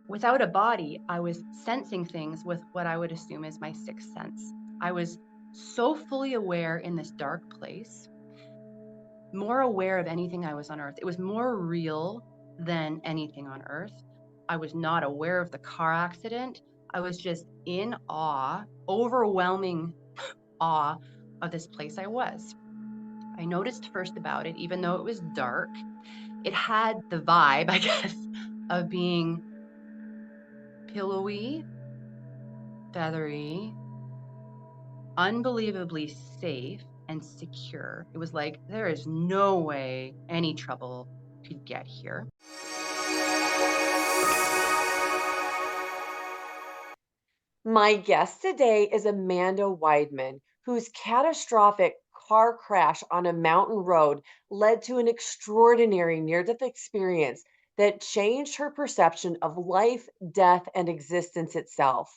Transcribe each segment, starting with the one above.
without a body, I was sensing things with what I would assume is my sixth sense. I was so fully aware in this dark place, more aware of anything I was on earth. It was more real than anything on earth. I was not aware of the car accident. I was just in awe, overwhelming awe of this place I was. I noticed first about it, even though it was dark, it had the vibe, I guess, of being pillowy, feathery, unbelievably safe and secure. It was like, there is no way any trouble could get here. My guest today is Amanda Wideman, whose catastrophic car crash on a mountain road led to an extraordinary near death experience that changed her perception of life, death, and existence itself.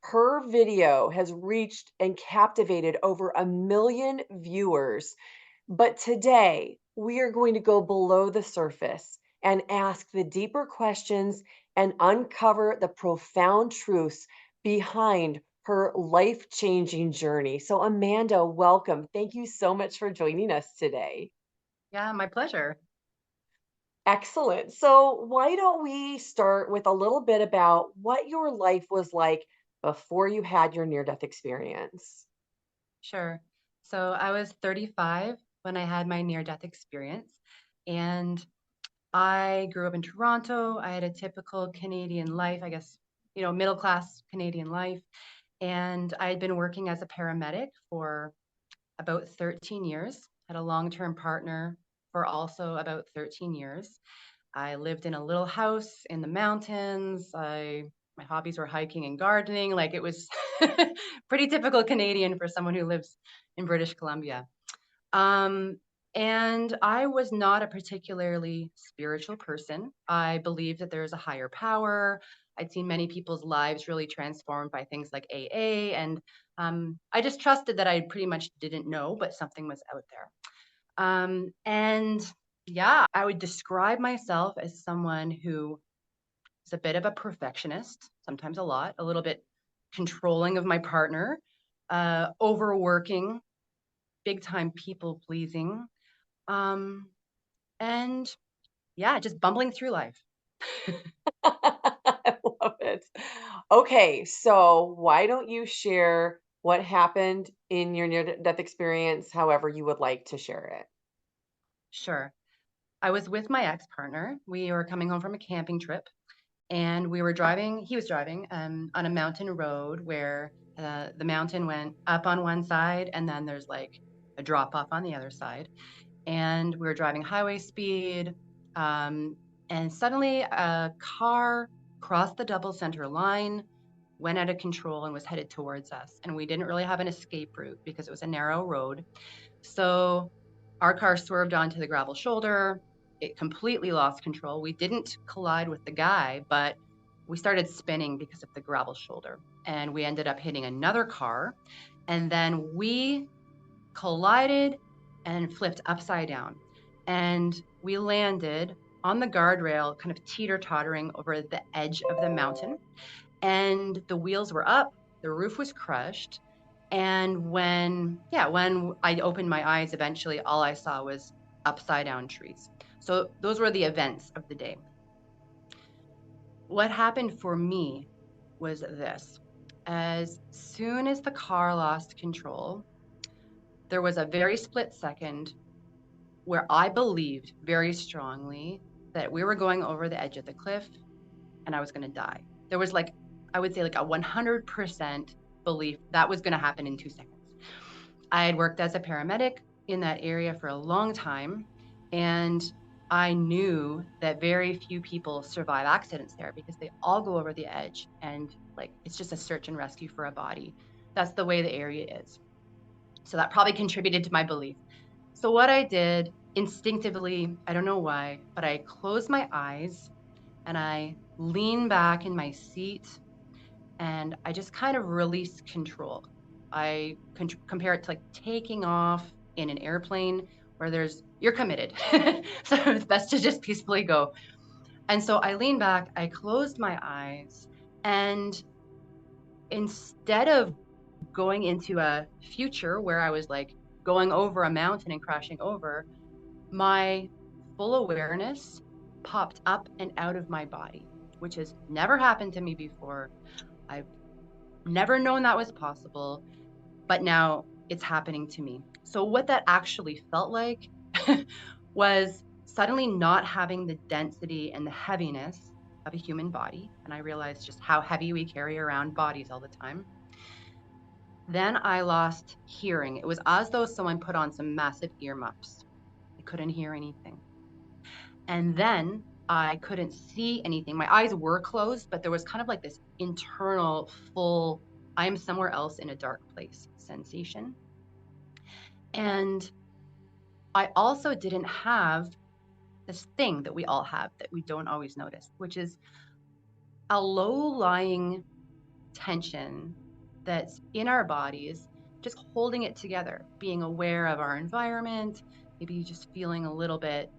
Her video has reached and captivated over 1 million viewers. But today, we are going to go below the surface and ask the deeper questions and uncover the profound truths behind her life changing journey. So, Amanda, welcome. Thank you so much for joining us today. Yeah, my pleasure. Excellent. So, why don't we start with a little bit about what your life was like before you had your near death experience? Sure. So I was 35 when I had my near death experience, and I grew up in Toronto. I had a typical Canadian life, I guess, middle class Canadian life. And I had been working as a paramedic for about 13 years, had a long term partner for also about 13 years. I lived in a little house in the mountains. My hobbies were hiking and gardening. Like it was pretty typical Canadian for someone who lives in British Columbia. Um, and I was not a particularly spiritual person. I believed that there's a higher power. I'd seen many people's lives really transformed by things like AA, and I just trusted that I pretty much didn't know, but something was out there. And yeah, I would describe myself as someone who is a bit of a perfectionist, sometimes a lot, a little bit controlling of my partner, overworking, big time people pleasing, um, and yeah, just bumbling through life. I love it. Okay, so why don't you share what happened in your near death experience, however you would like to share it? Sure. I was with my ex partner. We were coming home from a camping trip, and we were driving, he was driving on a mountain road where the mountain went up on one side, and then there's like a drop off on the other side. And we were driving highway speed. Um, and suddenly a car crossed the double center line, went out of control, and was headed towards us. And we didn't really have an escape route because it was a narrow road. So our car swerved onto the gravel shoulder. It completely lost control. We didn't collide with the guy, but we started spinning because of the gravel shoulder. And we ended up hitting another car. And then we collided and flipped upside down. And we landed on the guardrail, kind of teeter tottering over the edge of the mountain. And the wheels were up, the roof was crushed. And when I opened my eyes, eventually all I saw was upside down trees. So those were the events of the day. What happened for me was this. As soon as the car lost control, there was a very split second where I believed very strongly that we were going over the edge of the cliff and I was going to die. There was like, I would say like a 100% belief that was going to happen in 2 seconds. I had worked as a paramedic in that area for a long time, and I knew that very few people survive accidents there because they all go over the edge and like it's just a search and rescue for a body. That's the way the area is. So that probably contributed to my belief. So what I did instinctively, I don't know why, but I closed my eyes and I leaned back in my seat and I just kind of released control. I compare it to like taking off in an airplane where you're committed. So it's best to just peacefully go. And so I leaned back, I closed my eyes, and instead of going into a future where I was like going over a mountain and crashing over, my full awareness popped up and out of my body, which has never happened to me before. I've never known that was possible, but now it's happening to me. So, what that actually felt like was suddenly not having the density and the heaviness of a human body. And I realized just how heavy we carry around bodies all the time. Then I lost hearing. It was as though someone put on some massive earmuffs. I couldn't hear anything. And then I couldn't see anything. My eyes were closed, but there was kind of like this internal, full, I'm somewhere else in a dark place sensation. And I also didn't have this thing that we all have that we don't always notice, which is a low lying tension that's in our bodies, just holding it together, being aware of our environment, maybe just feeling a little bit,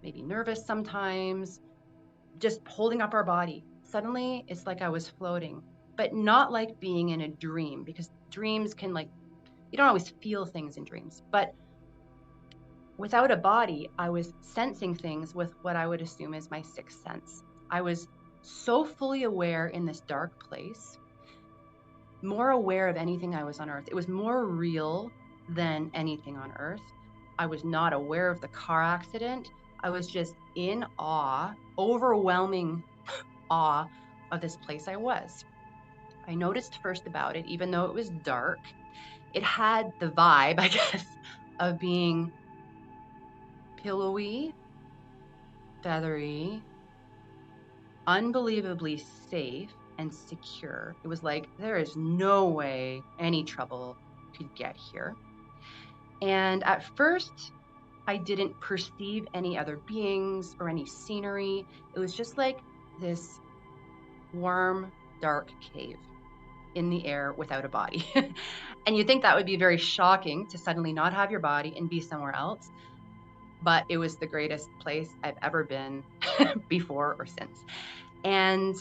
maybe nervous sometimes, just holding up our body. Suddenly, it's like I was floating, but not like being in a dream, because dreams can, like, you don't always feel things in dreams. But without a body, I was sensing things with what I would assume is my sixth sense. I was so fully aware in this dark place, more aware of anything I was on earth. It was more real than anything on earth. I was not aware of the car accident. I was just in awe, overwhelming awe of this place I was. I noticed first about it, even though it was dark, it had the vibe, I guess, of being pillowy, feathery, unbelievably safe and secure. It was like, there is no way any trouble could get here. And at first, I didn't perceive any other beings or any scenery. It was just like this warm, dark cave in the air without a body. And you think that would be very shocking to suddenly not have your body and be somewhere else. But it was the greatest place I've ever been before or since. And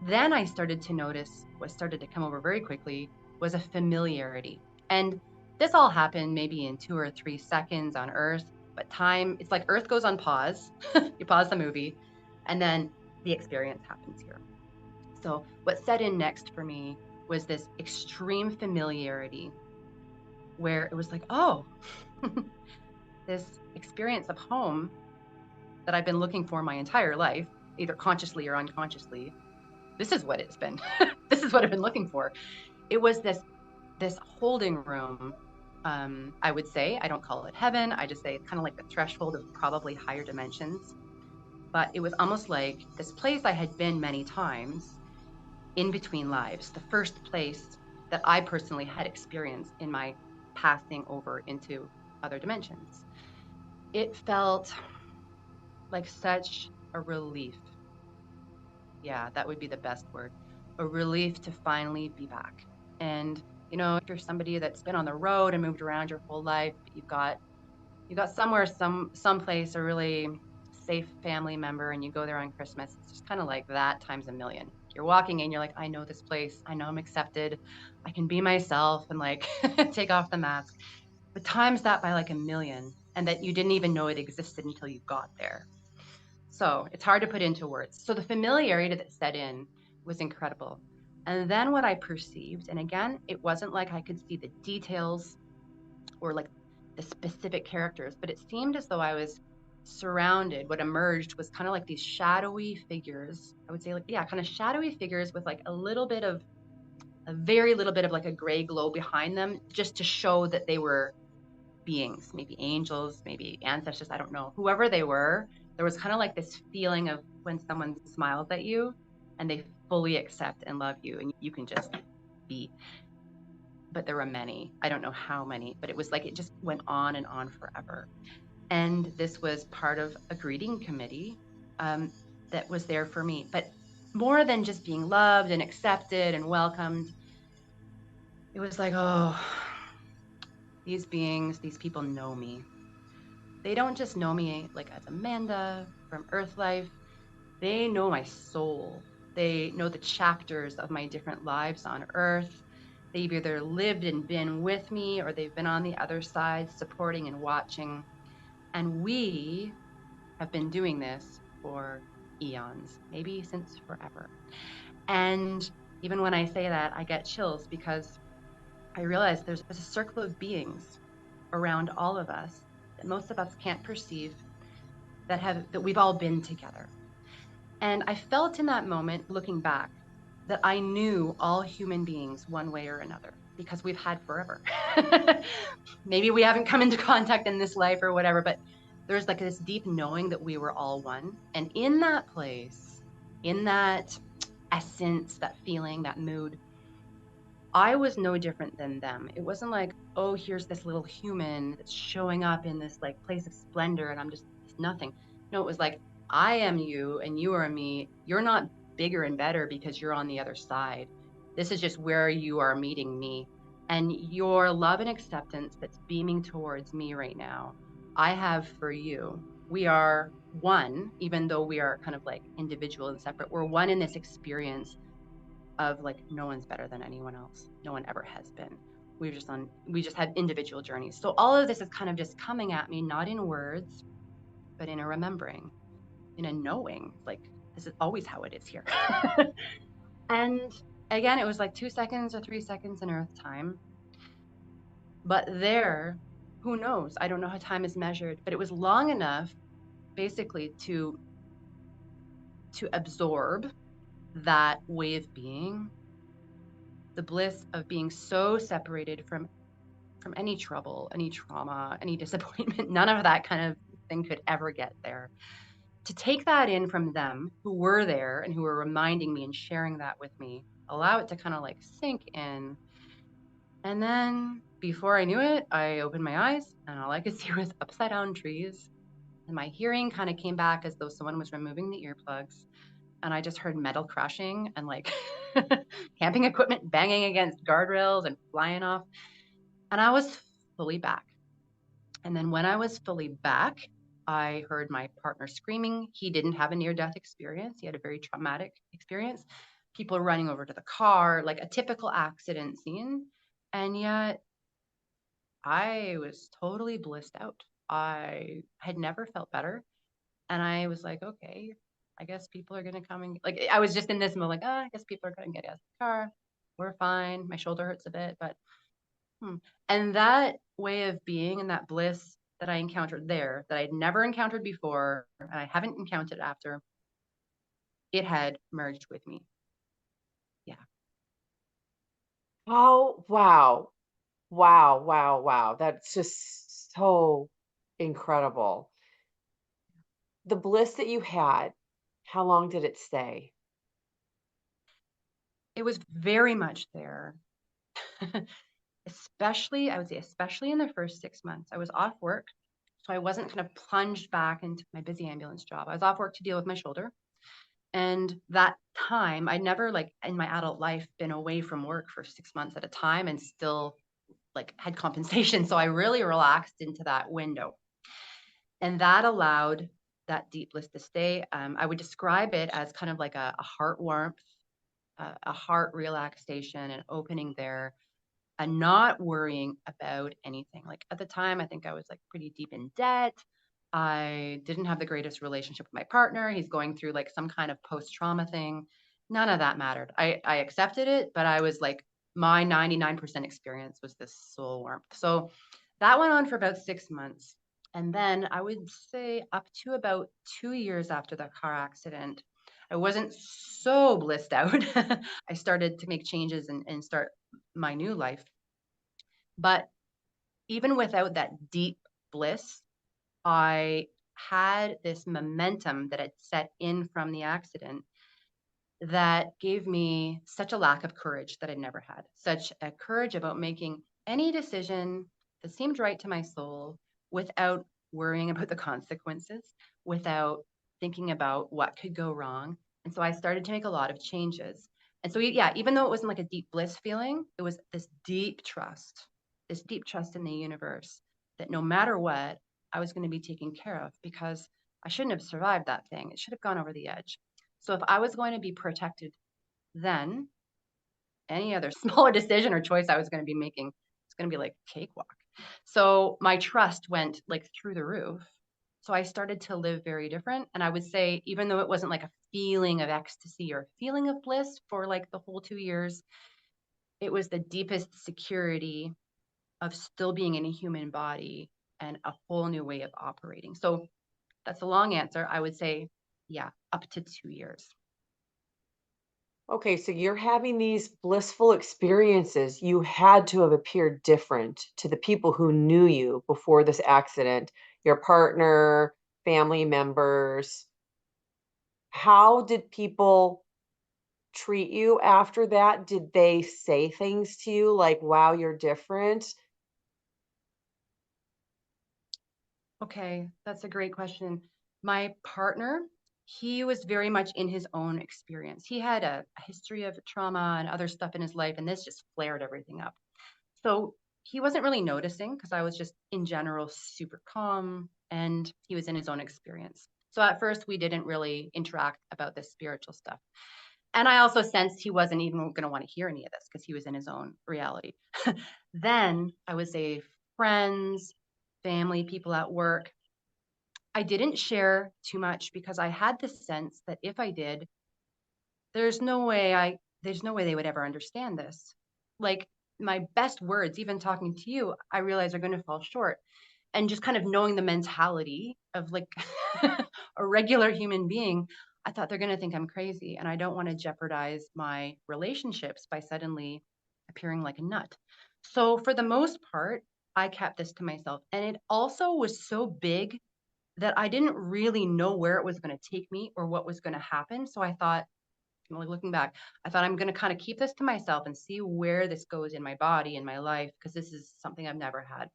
then I started to notice what started to come over very quickly was a familiarity. And this all happened maybe in 2 or 3 seconds on Earth, but time, it's like Earth goes on pause. You pause the movie, and then the experience happens here. So, what set in next for me was this extreme familiarity where it was like, oh, this experience of home that I've been looking for my entire life, either consciously or unconsciously, this is what it's been. This is what I've been looking for. It was this holding room. I would say, I don't call it heaven. I just say it's kind of like the threshold of probably higher dimensions. But it was almost like this place I had been many times in between lives, the first place that I personally had experienced in my passing over into other dimensions. It felt like such a relief. Yeah, that would be the best word. A relief to finally be back. And if you're somebody that's been on the road and moved around your whole life, you've got somewhere, someplace, a really safe family member, and you go there on Christmas. It's just kind of like that times a million. You're walking in, you're like, I know this place. I know I'm accepted. I can be myself and like take off the mask. But times that by like a million, and that you didn't even know it existed until you got there. So it's hard to put into words. So the familiarity that set in was incredible. And then what I perceived, and again, it wasn't like I could see the details or like the specific characters, but it seemed as though I was surrounded. What emerged was kind of like these shadowy figures. I would say, like, yeah, kind of shadowy figures with like a very little bit of like a gray glow behind them, just to show that they were beings, maybe angels, maybe ancestors, I don't know. Whoever they were, there was kind of like this feeling of when someone smiles at you and they fully accept and love you and you can just be. But there were many. I don't know how many, but it was like it just went on and on forever. And this was part of a greeting committee that was there for me. But more than just being loved and accepted and welcomed, it was like, oh, these beings, these people know me. They don't just know me like as Amanda from Earth Life. they know my soul. They know the chapters of my different lives on earth. They've either lived and been with me, or they've been on the other side supporting and watching. And we have been doing this for eons, maybe since forever. And even when I say that, I get chills because I realize there's a circle of beings around all of us that most of us can't perceive, that we've all been together. And I felt in that moment, looking back, that I knew all human beings one way or another because we've had forever. Maybe we haven't come into contact in this life or whatever, but there's like this deep knowing that we were all one. And in that place, in that essence, that feeling, that mood, I was no different than them. It wasn't like, oh, here's this little human that's showing up in this like place of splendor and I'm just nothing. No, it was like, I am you and you are me. You're not bigger and better because you're on the other side. This is just where you are meeting me. And your love and acceptance that's beaming towards me right now, I have for you. We are one, even though we are kind of like individual and separate. We're one in this experience of like no one's better than anyone else. No one ever has been. We just had individual journeys. So all of this is kind of just coming at me, not in words, but in a remembering, in a knowing, like this is always how it is here. And again, it was like 2 seconds or 3 seconds in Earth time. But there, who knows? I don't know how time is measured, but it was long enough basically to absorb that way of being, the bliss of being so separated from any trouble, any trauma, any disappointment. None of that kind of thing could ever get there. To take that in from them who were there and who were reminding me and sharing that with me, allow it to kind of like sink in. And then before I knew it, I opened my eyes and all I could see was upside down trees. And my hearing kind of came back as though someone was removing the earplugs. And I just heard metal crashing and like camping equipment banging against guardrails and flying off. And I was fully back. And then when I was fully back, I heard my partner screaming. He didn't have a near death experience, he had a very traumatic experience. People running over to the car, like a typical accident scene. And yet I was totally blissed out. I had never felt better. And I was like, okay, I guess people are going to come and like, I was just in this mode, like, oh, I guess people are going to get out of the car. We're fine. My shoulder hurts a bit, but And that way of being and that bliss that I encountered there, that I'd never encountered before, and I haven't encountered after, it had merged with me. Yeah. Oh, wow. Wow, wow, wow. That's just so incredible. The bliss that you had, how long did it stay? It was very much there. Especially, I would say, especially in the first 6 months. I was off work. So I wasn't kind of plunged back into my busy ambulance job. I was off work to deal with my shoulder. And that time, I'd never, like, in my adult life, been away from work for 6 months at a time and still like had compensation. So I really relaxed into that window. And that allowed that deep bliss to stay. I would describe it as kind of like a heart warmth, a heart relaxation and opening there, and not worrying about anything. Like at the time, I think I was like pretty deep in debt. I didn't have the greatest relationship with my partner. He's going through like some kind of post-trauma thing. None of that mattered. I accepted it, but I was like, my 99% experience was this soul warmth. So that went on for about 6 months. And then I would say up to about 2 years after the car accident, I wasn't so blissed out. I started to make changes and start my new life. But even without that deep bliss, I had this momentum that had set in from the accident that gave me such a lack of courage that I'd never had, such a courage about making any decision that seemed right to my soul without worrying about the consequences, without thinking about what could go wrong. And so I started to make a lot of changes. And so, yeah, even though it wasn't like a deep bliss feeling, it was this deep trust in the universe that no matter what, I was going to be taken care of because I shouldn't have survived that thing. It should have gone over the edge. So if I was going to be protected then, any other smaller decision or choice I was going to be making, it's going to be like cakewalk. So my trust went like through the roof. So I started to live very different. And I would say, even though it wasn't like a feeling of ecstasy or a feeling of bliss for like the whole 2 years, it was the deepest security of still being in a human body and a whole new way of operating. So that's a long answer. I would say, yeah, up to 2 years. Okay, so you're having these blissful experiences. You had to have appeared different to the people who knew you before this accident, your partner, family members. How did people treat you after that? Did they say things to you like, wow, you're different? Okay, that's a great question. My partner, he was very much in his own experience. He had a history of trauma and other stuff in his life, and this just flared everything up. So he wasn't really noticing because I was just in general super calm and he was in his own experience. So at first, we didn't really interact about this spiritual stuff. And I also sensed he wasn't even going to want to hear any of this because he was in his own reality. Then I would say friends, family, people at work, I didn't share too much because I had the sense that if I did, there's no way they would ever understand this. Like my best words, even talking to you, I realize are going to fall short. And just kind of knowing the mentality of like a regular human being, I thought they're going to think I'm crazy and I don't want to jeopardize my relationships by suddenly appearing like a nut. So for the most part, I kept this to myself. And it also was so big that I didn't really know where it was going to take me or what was going to happen. So I thought, like looking back, I thought I'm going to kind of keep this to myself and see where this goes in my body, in my life, because this is something I've never had.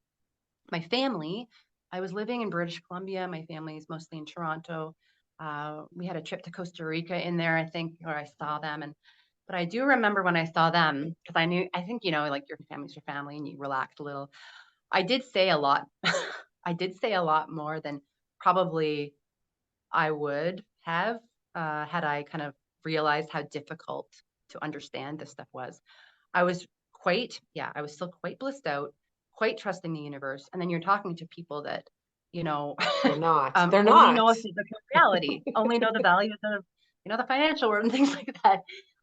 My family, I was living in British Columbia. My family is mostly in Toronto. We had a trip to Costa Rica in there, I think, where I saw them. But I do remember when I saw them, because I think, like your family's your family and you relax a little. I did say a lot. I did say a lot more than probably I would have had I kind of realized how difficult to understand this stuff was. I was I was still quite blissed out, quite trusting the universe. And then you're talking to people that, you know, They're not. They're only know a not. physical reality, only know the values of, the financial world and things like that.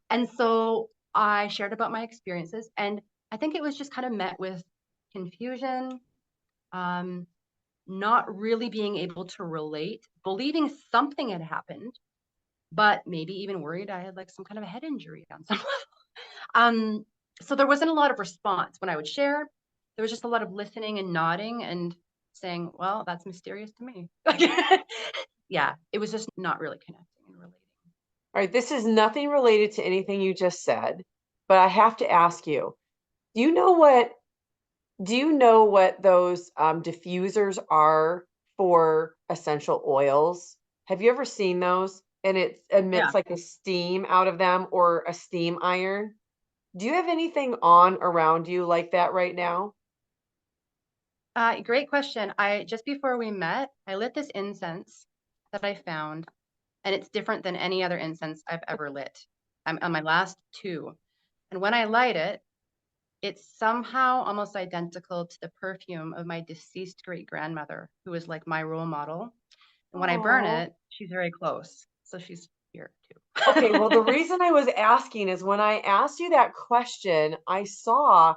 And so I shared about my experiences. And I think it was just kind of met with confusion, um, not really being able to relate, believing something had happened, but maybe even worried I had like some kind of a head injury on some level. So there wasn't a lot of response when I would share. There was just a lot of listening and nodding and saying, well, that's mysterious to me. Yeah, it was just not really connecting and relating. All right, this is nothing related to anything you just said, but I have to ask you, do you know what those diffusers are for essential oils? Have you ever seen those? And it Yeah. emits like a steam out of them or a steam iron? Do you have anything on around you like that right now? Great question. I just before we met, I lit this incense that I found, and it's different than any other incense I've ever lit. I'm on my last two. And when I light it, it's somehow almost identical to the perfume of my deceased great grandmother, who was like my role model. And when I burn Oh. it, she's very close. So she's here too. Okay, well, the reason I was asking is when I asked you that question, I saw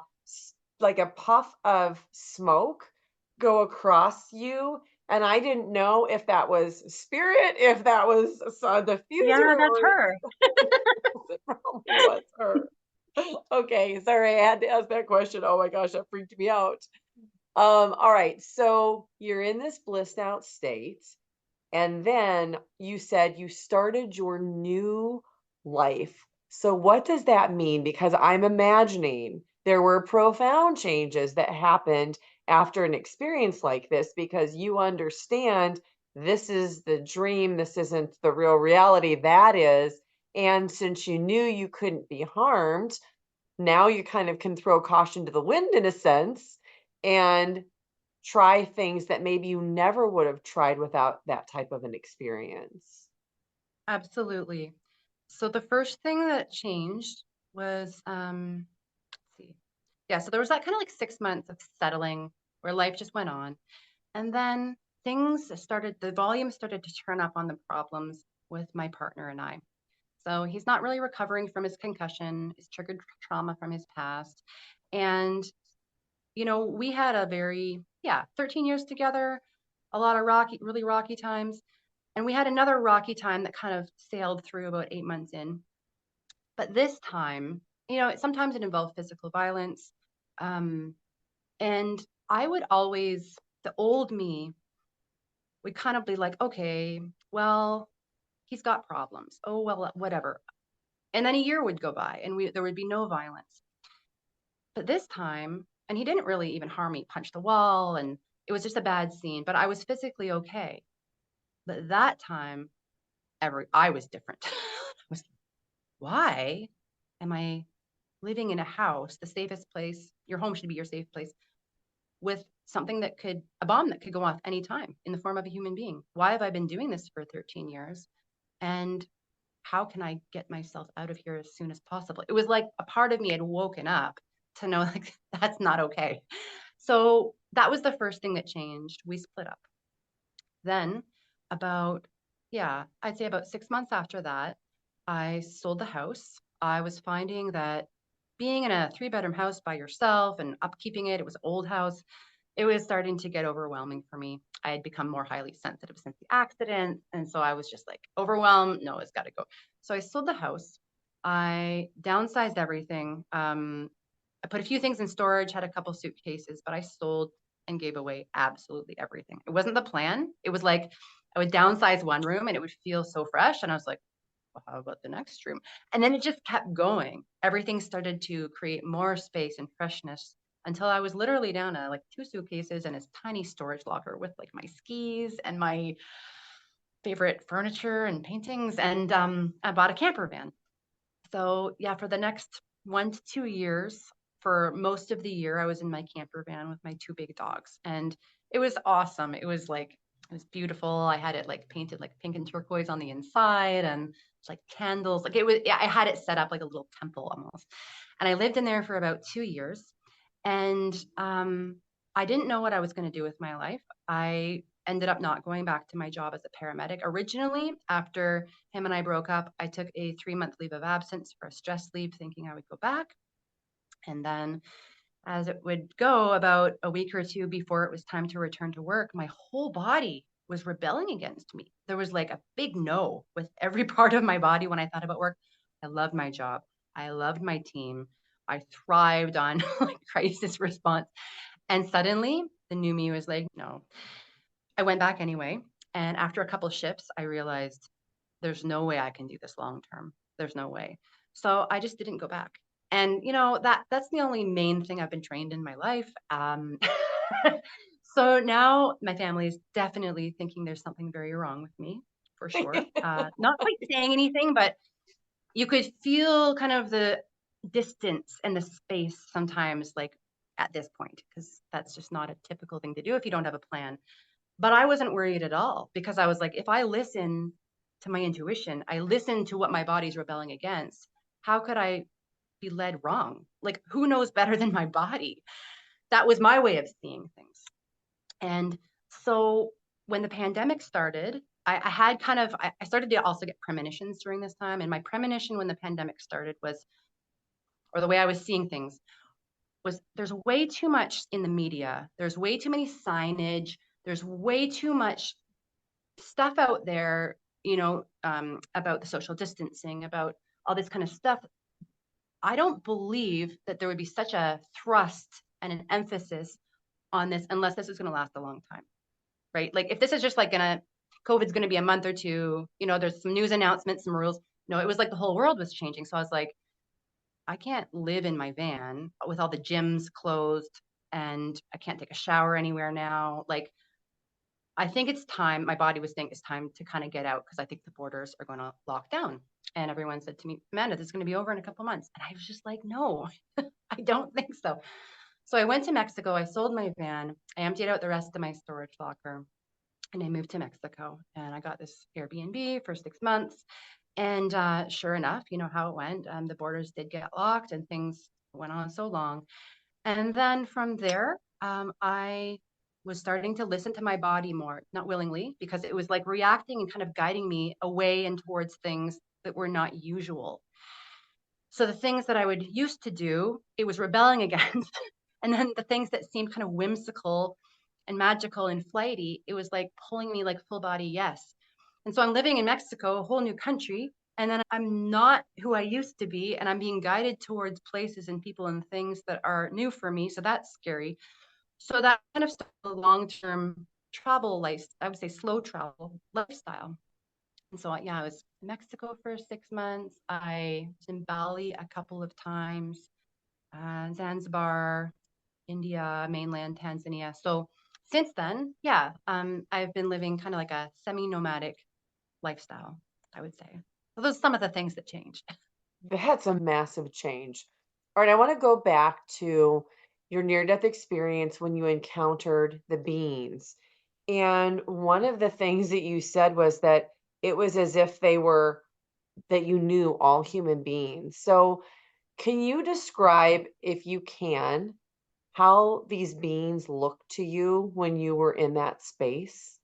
like a puff of smoke go across you, and I didn't know if that was spirit, if that was a Yeah, diffuser, that's or her. it probably was her. Okay, sorry, I had to ask that question. Oh my gosh, that freaked me out. All right, so you're in this blissed out state. And then you said you started your new life. So, what does that mean? Because I'm imagining there were profound changes that happened after an experience like this because you understand this is the dream, this isn't the real reality, that is. And since you knew you couldn't be harmed, now you kind of can throw caution to the wind in a sense and try things that maybe you never would have tried without that type of an experience. Absolutely. So the first thing that changed was, let's see. Yeah, so there was that kind of like 6 months of settling where life just went on. And then the volume started to turn up on the problems with my partner and I. So he's not really recovering from his concussion, his triggered trauma from his past. And, we had a very, yeah, 13 years together, a lot of really rocky times. And we had another rocky time that kind of sailed through about 8 months in. But this time, sometimes it involved physical violence. Um, and I would always, the old me would kind of be like, okay, well, he's got problems. Oh, well, whatever. And then a year would go by and there would be no violence. But this time, and he didn't really even harm me, punch the wall, and it was just a bad scene, but I was physically okay. But that time, I was different. I was, why am I living in a house, the safest place? Your home should be your safe place, with a bomb that could go off anytime in the form of a human being. Why have I been doing this for 13 years? And how can I get myself out of here as soon as possible? It was like a part of me had woken up to know, like, that's not okay. So that was the first thing that changed. We split up. Then about, yeah, I'd say about 6 months after that, I sold the house. I was finding that being in a 3-bedroom house by yourself and upkeeping it, it was an old house, it was starting to get overwhelming for me. I had become more highly sensitive since the accident. And so I was just like overwhelmed. No, it's got to go. So I sold the house. I downsized everything. I put a few things in storage, had a couple suitcases, but I sold and gave away absolutely everything. It wasn't the plan. It was like I would downsize one room and it would feel so fresh. And I was like, well, how about the next room? And then it just kept going. Everything started to create more space and freshness until I was literally down to like 2 suitcases and this tiny storage locker with like my skis and my favorite furniture and paintings. And I bought a camper van. So yeah, for the next 1 to 2 years, for most of the year, I was in my camper van with my 2 big dogs, and it was awesome. It was beautiful. I had it like painted like pink and turquoise on the inside, and it's like candles. Like it was, yeah, I had it set up like a little temple almost. And I lived in there for about 2 years, and I didn't know what I was going to do with my life. I ended up not going back to my job as a paramedic. Originally, after him and I broke up, I took a 3-month leave of absence for a stress leave, thinking I would go back. And then, as it would go, about a week or two before it was time to return to work, my whole body was rebelling against me. There was like a big no with every part of my body when I thought about work. I loved my job. I loved my team. I thrived on like crisis response. And suddenly, the new me was like, no. I went back anyway. And after a couple of shifts, I realized there's no way I can do this long term. There's no way. So I just didn't go back. And that's the only main thing I've been trained in my life. So now my family is definitely thinking there's something very wrong with me, for sure. Not quite saying anything, but you could feel kind of the distance and the space sometimes, like at this point, because that's just not a typical thing to do if you don't have a plan. But I wasn't worried at all because I was like, if I listen to my intuition, I listen to what my body's rebelling against, how could I be led wrong? Like, who knows better than my body? That was my way of seeing things. And so when the pandemic started, I had I started to also get premonitions during this time. And my premonition when the pandemic started was, or the way I was seeing things was, there's way too much in the media. There's way too many signage. There's way too much stuff out there, about the social distancing, about all this kind of stuff. I don't believe that there would be such a thrust and an emphasis on this unless this is going to last a long time, right? Like if this is just like COVID's going to be a month or two, there's some news announcements, some rules. No, it was like the whole world was changing. So I was like, I can't live in my van with all the gyms closed and I can't take a shower anywhere now. Like, I think it's time, my body was saying it's time to kind of get out because I think the borders are going to lock down. And everyone said to me, Amanda, this is going to be over in a couple months. And I was just like, no, I don't think so. So I went to Mexico. I sold my van. I emptied out the rest of my storage locker and I moved to Mexico. And I got this Airbnb for 6 months. And sure enough, you know how it went. The borders did get locked and things went on so long. And then from there, I was starting to listen to my body more, not willingly, because it was like reacting and kind of guiding me away and towards things that were not usual. So the things that I would used to do, it was rebelling against. And then the things that seemed kind of whimsical and magical and flighty, it was like pulling me like full body yes. And so I'm living in Mexico, a whole new country, and then I'm not who I used to be, and I'm being guided towards places and people and things that are new for me. So that's scary. So that kind of started a long-term travel life, I would say slow travel lifestyle. And so, yeah, I was in Mexico for 6 months. I was in Bali a couple of times, Zanzibar, India, mainland Tanzania. So since then, yeah, I've been living kind of like a semi-nomadic lifestyle, I would say. So those are some of the things that changed. That's a massive change. All right, I want to go back to your near-death experience when you encountered the beings. And one of the things that you said was that it was as if they were that you knew all human beings. So, can you describe, if you can, how these beings looked to you when you were in that space?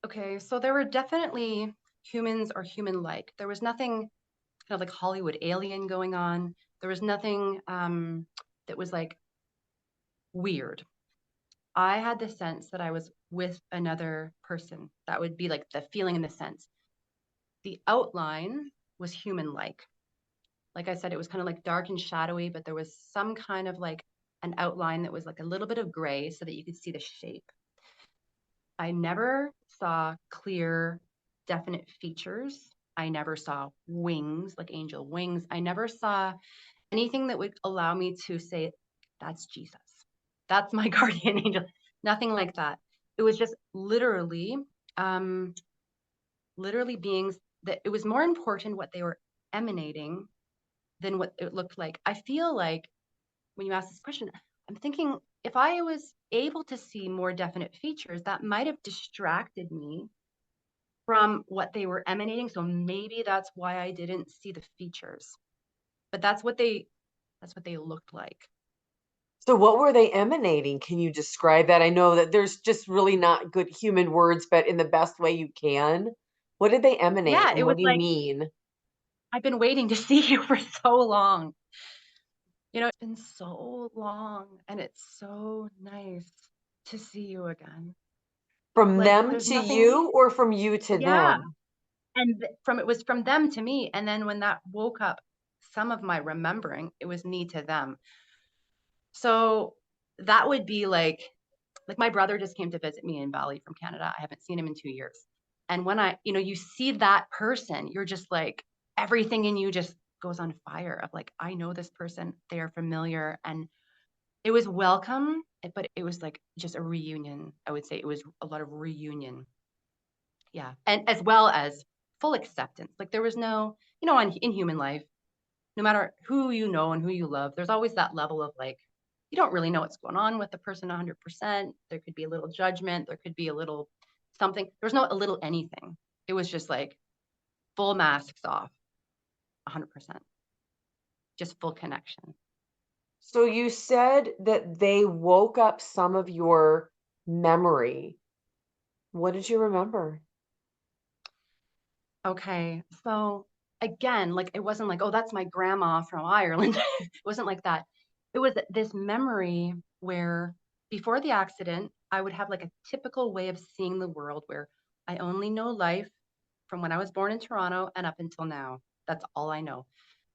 Okay, so there were definitely humans or human-like. There was nothing kind of like Hollywood alien going on. There was nothing that was like weird. I had the sense that I was with another person. That would be like the feeling and the sense. The outline was human-like. Like I said, it was kind of like dark and shadowy, but there was some kind of like an outline that was like a little bit of gray so that you could see the shape. I never saw clear, definite features. I never saw wings, like angel wings. I never saw anything that would allow me to say, that's Jesus. That's my guardian angel. Nothing like that. It was just um, literally beings that it was more important what they were emanating than what it looked like. I feel like when you ask this question, I'm thinking if I was able to see more definite features, that might have distracted me from what they were emanating. So maybe that's why I didn't see the features. But that's what they looked like. So, what were they emanating? Can you describe that? I know that there's just really not good human words, but in the best way you can. What did they emanate Yeah, it and was what do you like mean? I've been waiting to see you for so long. It's been so long and it's so nice to see you again. From Like them there's to nothing, you or from you to yeah. them? And from it was from them to me. And then when that woke up some of my remembering, it was me to them. So that would be like my brother just came to visit me in Bali from Canada. I haven't seen him in 2 years. And when you see that person, you're just like everything in you just goes on fire of like, I know this person, they are familiar. And it was welcome, but it was like just a reunion. I would say it was a lot of reunion. Yeah. And as well as full acceptance. Like there was no, in human life, no matter who you know and who you love, there's always that level of like, you don't really know what's going on with the person 100%. There could be a little judgment. There could be a little something. There's no a little anything. It was just like full masks off, 100%, just full connection. So, you said that they woke up some of your memory. What did you remember? Okay. So again, like it wasn't like, oh, that's my grandma from Ireland. It wasn't like that. It was this memory where before the accident, I would have like a typical way of seeing the world where I only know life from when I was born in Toronto and up until now. That's all I know.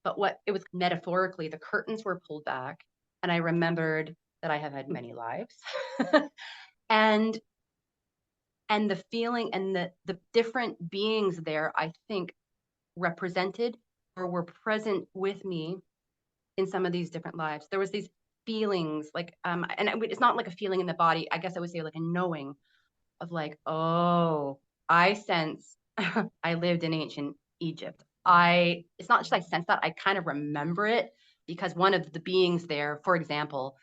But what it was metaphorically, the curtains were pulled back, and I remembered that I have had many lives. and and the feeling and the different beings there, I think represented or were present with me in some of these different lives. There was these feelings like and it's not like a feeling in the body. I guess I would say like a knowing of like, oh, I sense I lived in ancient Egypt. It's not just I sense that, I kind of remember it because one of the beings there, for example,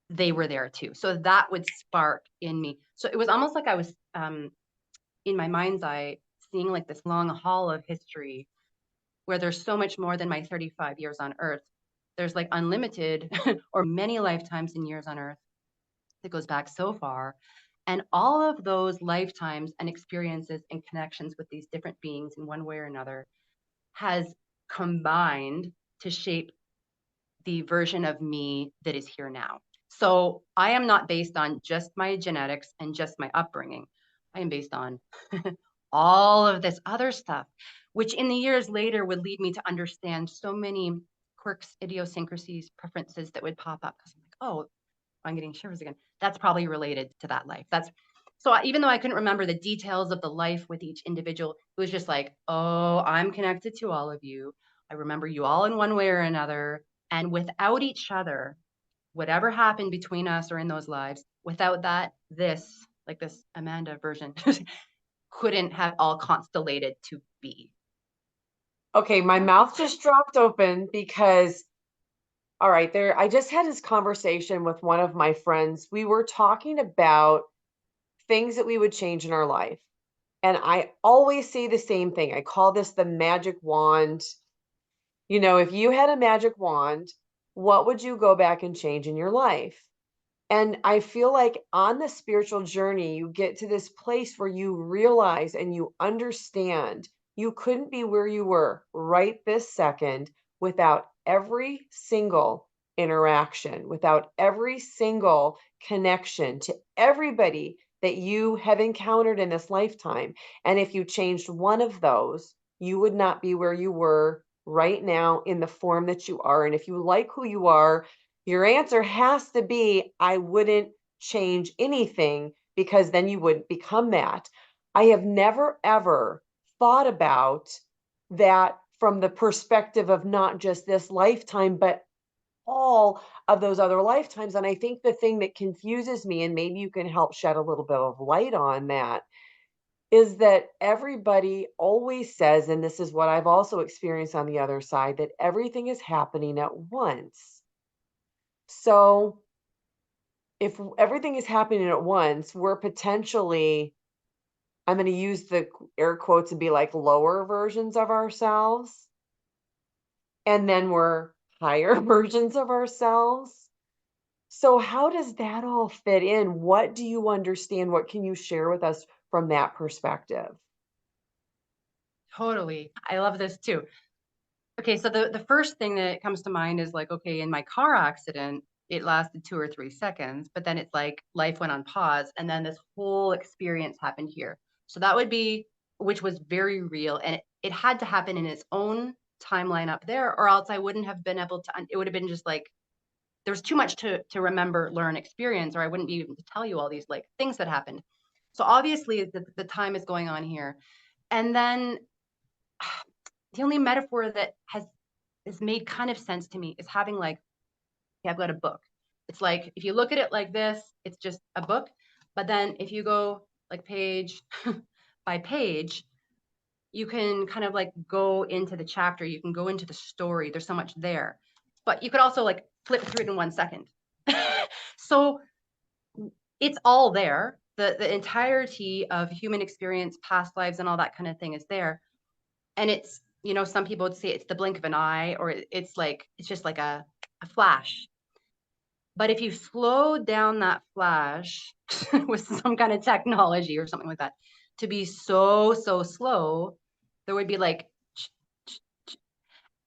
they were there too. So that would spark in me. So it was almost like I was in my mind's eye seeing like this long haul of history where there's so much more than my 35 years on earth. There's like unlimited or many lifetimes and years on earth that goes back so far. And all of those lifetimes and experiences and connections with these different beings in one way or another has combined to shape the version of me that is here now. So I am not based on just my genetics and just my upbringing. I am based on all of this other stuff, which in the years later would lead me to understand so many quirks, idiosyncrasies, preferences that would pop up. Because I'm like, oh, I'm getting shivers again. That's probably related to that life. That's so even though I couldn't remember the details of the life with each individual, it was just like, oh, I'm connected to all of you. I remember you all in one way or another. And without each other, whatever happened between us or in those lives, without that, this, like this Amanda version, couldn't have all constellated to be. Okay, my mouth just dropped open because, all right, I just had this conversation with one of my friends. We were talking about things that we would change in our life. And I always say the same thing. I call this the magic wand. You know, if you had a magic wand, what would you go back and change in your life? And I feel like on the spiritual journey, you get to this place where you realize and you understand you couldn't be where you were right this second without every single interaction, without every single connection to everybody that you have encountered in this lifetime. And if you changed one of those, you would not be where you were right now in the form that you are. And if you like who you are, your answer has to be, I wouldn't change anything because then you wouldn't become that. I have never, ever thought about that from the perspective of not just this lifetime, but all of those other lifetimes. And I think the thing that confuses me, and maybe you can help shed a little bit of light on that, is that everybody always says, and this is what I've also experienced on the other side, that everything is happening at once. So if everything is happening at once, we're potentially, I'm going to use the air quotes and be like lower versions of ourselves. And then we're higher versions of ourselves. So, how does that all fit in? What do you understand? What can you share with us from that perspective? Totally. I love this too. Okay, so the first thing that comes to mind is like, okay, in my car accident, it lasted 2 or 3 seconds, but then it's like life went on pause, and then this whole experience happened here. So that would be, which was very real, and it had to happen in its own timeline up there, or else I wouldn't have been able to. It would have been just like there was too much to remember, learn, experience, or I wouldn't be able to tell you all these like things that happened. So obviously, the time is going on here, and then the only metaphor that has made kind of sense to me is having like, okay, I've got a book. It's like if you look at it like this, it's just a book. But then if you go like page by page, you can kind of like go into the chapter, you can go into the story. There's so much there. But you could also like flip through it in 1 second. So it's all there. The entirety of human experience, past lives, and all that kind of thing is there. And it's, some people would say it's the blink of an eye, or it's like it's just like a flash. But if you slow down that flash with some kind of technology or something like that to be so slow, there would be like,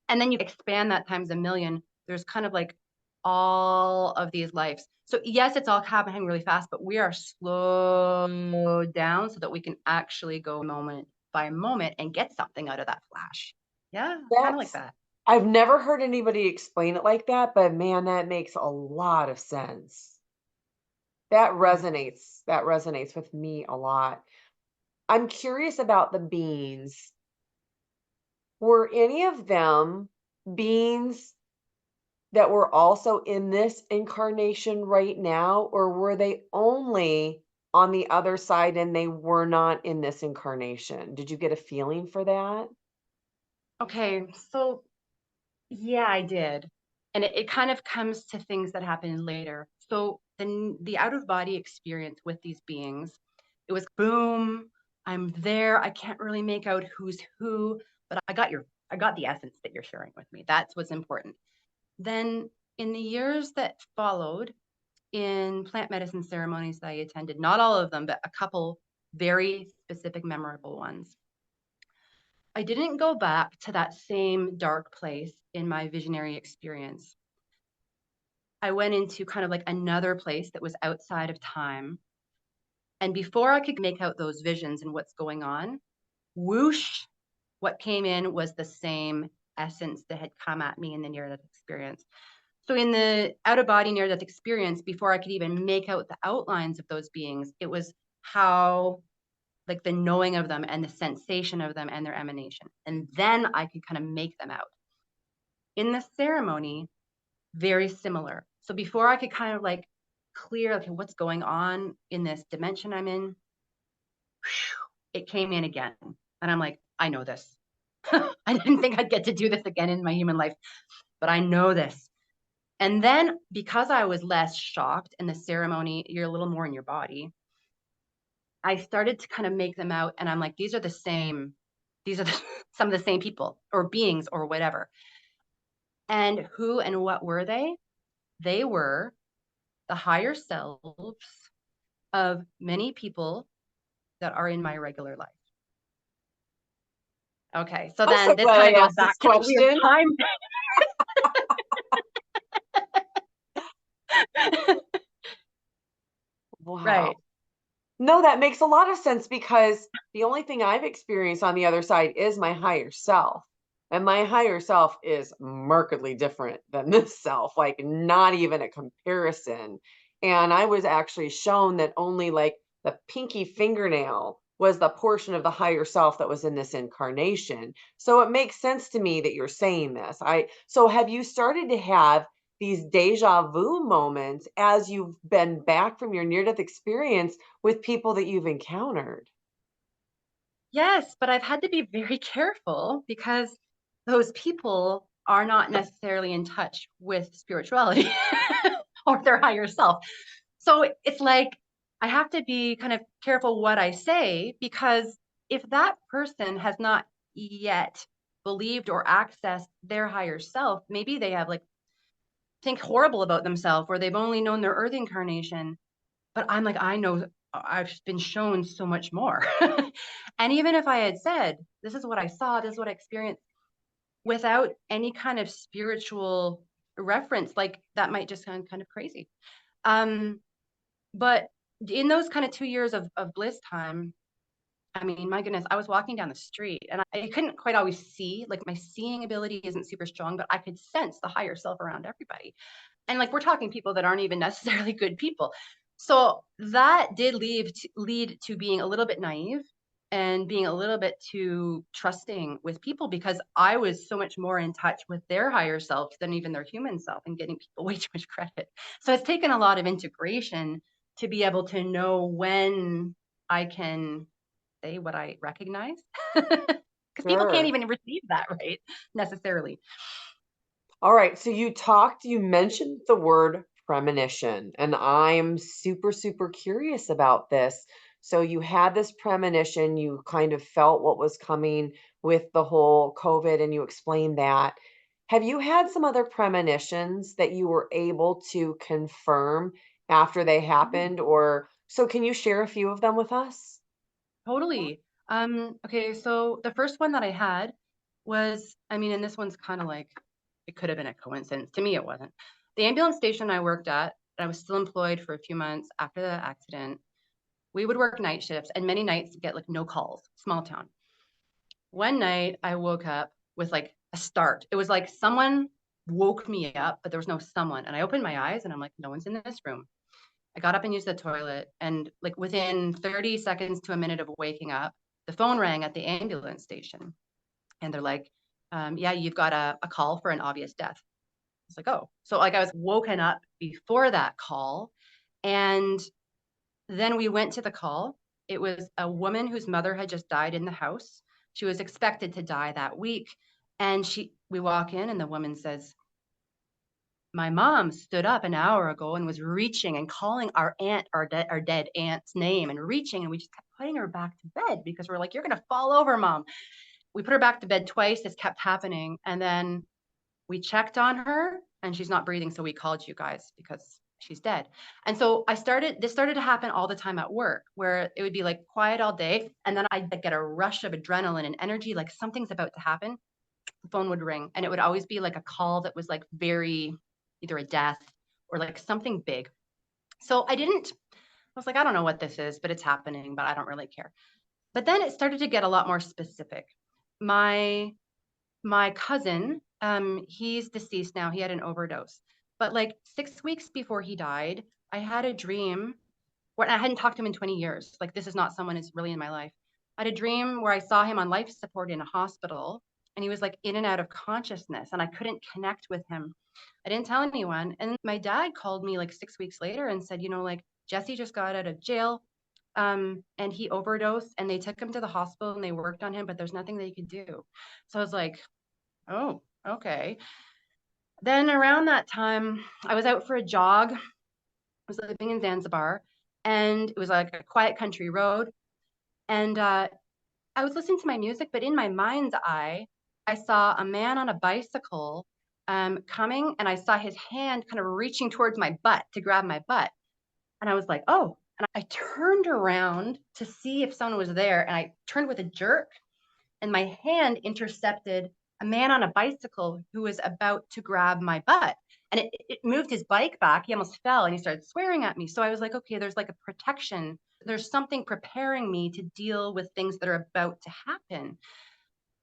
and then you expand that times a million. There's kind of like all of these lives. So yes, it's all happening really fast, but we are slow down so that we can actually go moment by moment and get something out of that flash. Yeah, kind of like That's, that. I've never heard anybody explain it like that, but man, that makes a lot of sense. That Yeah. resonates. That resonates with me a lot. I'm curious about the beans. Were any of them beings that were also in this incarnation right now, or were they only on the other side and they were not in this incarnation? Did you get a feeling for that? Okay, so yeah, I did. And it kind of comes to things that happen later. So the out of body experience with these beings, it was boom. I'm there. I can't really make out who's who, but I got the essence that you're sharing with me. That's what's important. Then in the years that followed in plant medicine ceremonies that I attended, not all of them, but a couple very specific memorable ones, I didn't go back to that same dark place in my visionary experience. I went into kind of like another place that was outside of time. And before I could make out those visions and what's going on, whoosh, what came in was the same essence that had come at me in the near death experience. So in the out of body near death experience, before I could even make out the outlines of those beings, it was how, like, the knowing of them and the sensation of them and their emanation. And then I could kind of make them out. In the ceremony, very similar. So before I could kind of like clear, okay, what's going on in this dimension I'm in, it came in again. And I'm like, I know this. I didn't think I'd get to do this again in my human life, but I know this. And then because I was less shocked in the ceremony, you're a little more in your body, I started to kind of make them out. And I'm like, these are the same, these are some of the same people or beings or whatever. And who and what were they? They were the higher selves of many people that are in my regular life. Okay, so I'm so then this glad kind I of goes asked this back to the weird question. time. Wow. Right. No, that makes a lot of sense because the only thing I've experienced on the other side is my higher self. And my higher self is markedly different than this self, like not even a comparison. And I was actually shown that only like the pinky fingernail was the portion of the higher self that was in this incarnation. So it makes sense to me that you're saying this. So have you started to have these deja vu moments as you've been back from your near death experience with people that you've encountered? Yes, but I've had to be very careful because those people are not necessarily in touch with spirituality or their higher self. So it's like I have to be kind of careful what I say because if that person has not yet believed or accessed their higher self, maybe they have like think horrible about themselves or they've only known their earth incarnation. But I'm like, I know I've been shown so much more. And even if I had said, this is what I saw, this is what I experienced, without any kind of spiritual reference, like that might just sound kind of crazy. Um, but in those kind of 2 years of bliss time, I mean, my goodness, I was walking down the street and I couldn't quite always see, like my seeing ability isn't super strong, but I could sense the higher self around everybody. And like we're talking people that aren't even necessarily good people. So that did lead to being a little bit naive and being a little bit too trusting with people because I was so much more in touch with their higher self than even their human self and getting people way too much credit. So it's taken a lot of integration to be able to know when I can say what I recognize because people can't Sure. even receive that right necessarily. All right. So you mentioned the word premonition, and I'm super, super curious about this. So you had this premonition, you kind of felt what was coming with the whole COVID, and you explained that. Have you had some other premonitions that you were able to confirm after they happened? Or so can you share a few of them with us? Totally. Okay, so the first one that I had was, I mean, and this one's kind of like, it could have been a coincidence. To me, it wasn't. The ambulance station I worked at, I was still employed for a few months after the accident. We would work night shifts and many nights get like no calls, small town. One night I woke up with like a start. It was like someone woke me up, but there was no someone. And I opened my eyes and I'm like, no one's in this room. I got up and used the toilet, and like within 30 seconds to a minute of waking up, the phone rang at the ambulance station. And they're like, yeah, you've got a call for an obvious death. It's like, oh. So like I was woken up before that call. And then we went to the call. It was a woman whose mother had just died in the house. She was expected to die that week. And we walk in and the woman says, my mom stood up an hour ago and was reaching and calling our aunt, our dead aunt's name and reaching, and we just kept putting her back to bed because we're like, you're going to fall over, mom. We put her back to bed twice. This kept happening. And then we checked on her and she's not breathing. So we called you guys because she's dead. And so this started to happen all the time at work where it would be like quiet all day. And then I'd get a rush of adrenaline and energy, like something's about to happen. The phone would ring and it would always be like a call that was like very either a death or like something big. So I was like, I don't know what this is, but it's happening, but I don't really care. But then it started to get a lot more specific. My cousin, he's deceased now. He had an overdose. But like 6 weeks before he died, I had a dream where I hadn't talked to him in 20 years. Like this is not someone who's really in my life. I had a dream where I saw him on life support in a hospital and he was like in and out of consciousness and I couldn't connect with him. I didn't tell anyone. And my dad called me like 6 weeks later and said, like Jesse just got out of jail. And he overdosed and they took him to the hospital and they worked on him, but there's nothing they could do. So I was like, oh, okay. Then around that time, I was out for a jog. I was living in Zanzibar and it was like a quiet country road. And I was listening to my music, but in my mind's eye, I saw a man on a bicycle coming and I saw his hand kind of reaching towards my butt to grab my butt. And I was like, oh, and I turned around to see if someone was there. And I turned with a jerk and my hand intercepted a man on a bicycle who was about to grab my butt. And it moved his bike back. He almost fell and he started swearing at me. So I was like, okay, there's like a protection. There's something preparing me to deal with things that are about to happen.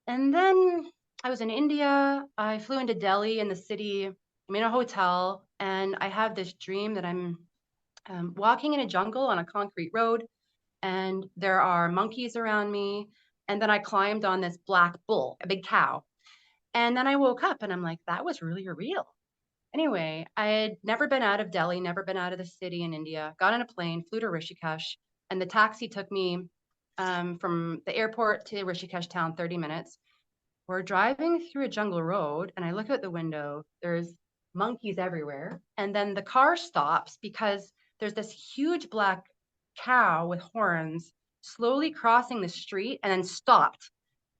And then I was in India. I flew into Delhi in the city. I'm in a hotel and I have this dream that I'm walking in a jungle on a concrete road and there are monkeys around me. And then I climbed on this black bull, a big cow. And then I woke up and I'm like, that was really real. Anyway, I had never been out of Delhi, never been out of the city in India, got on a plane, flew to Rishikesh, and the taxi took me from the airport to Rishikesh town, 30 minutes. We're driving through a jungle road and I look out the window, there's monkeys everywhere. And then the car stops because there's this huge black cow with horns slowly crossing the street and then stopped.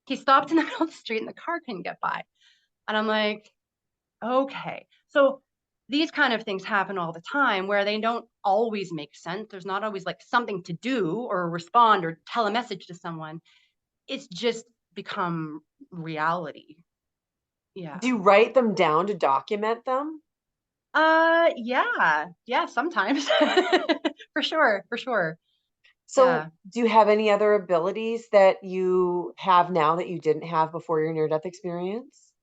He stopped in the middle of the street and the car couldn't get by. And I'm like, okay. So these kind of things happen all the time where they don't always make sense. There's not always like something to do or respond or tell a message to someone. It's just become reality. Yeah. Do you write them down to document them? Yeah, sometimes. For sure, for sure. So, Yeah. do you have any other abilities that you have now that you didn't have before your near-death experience?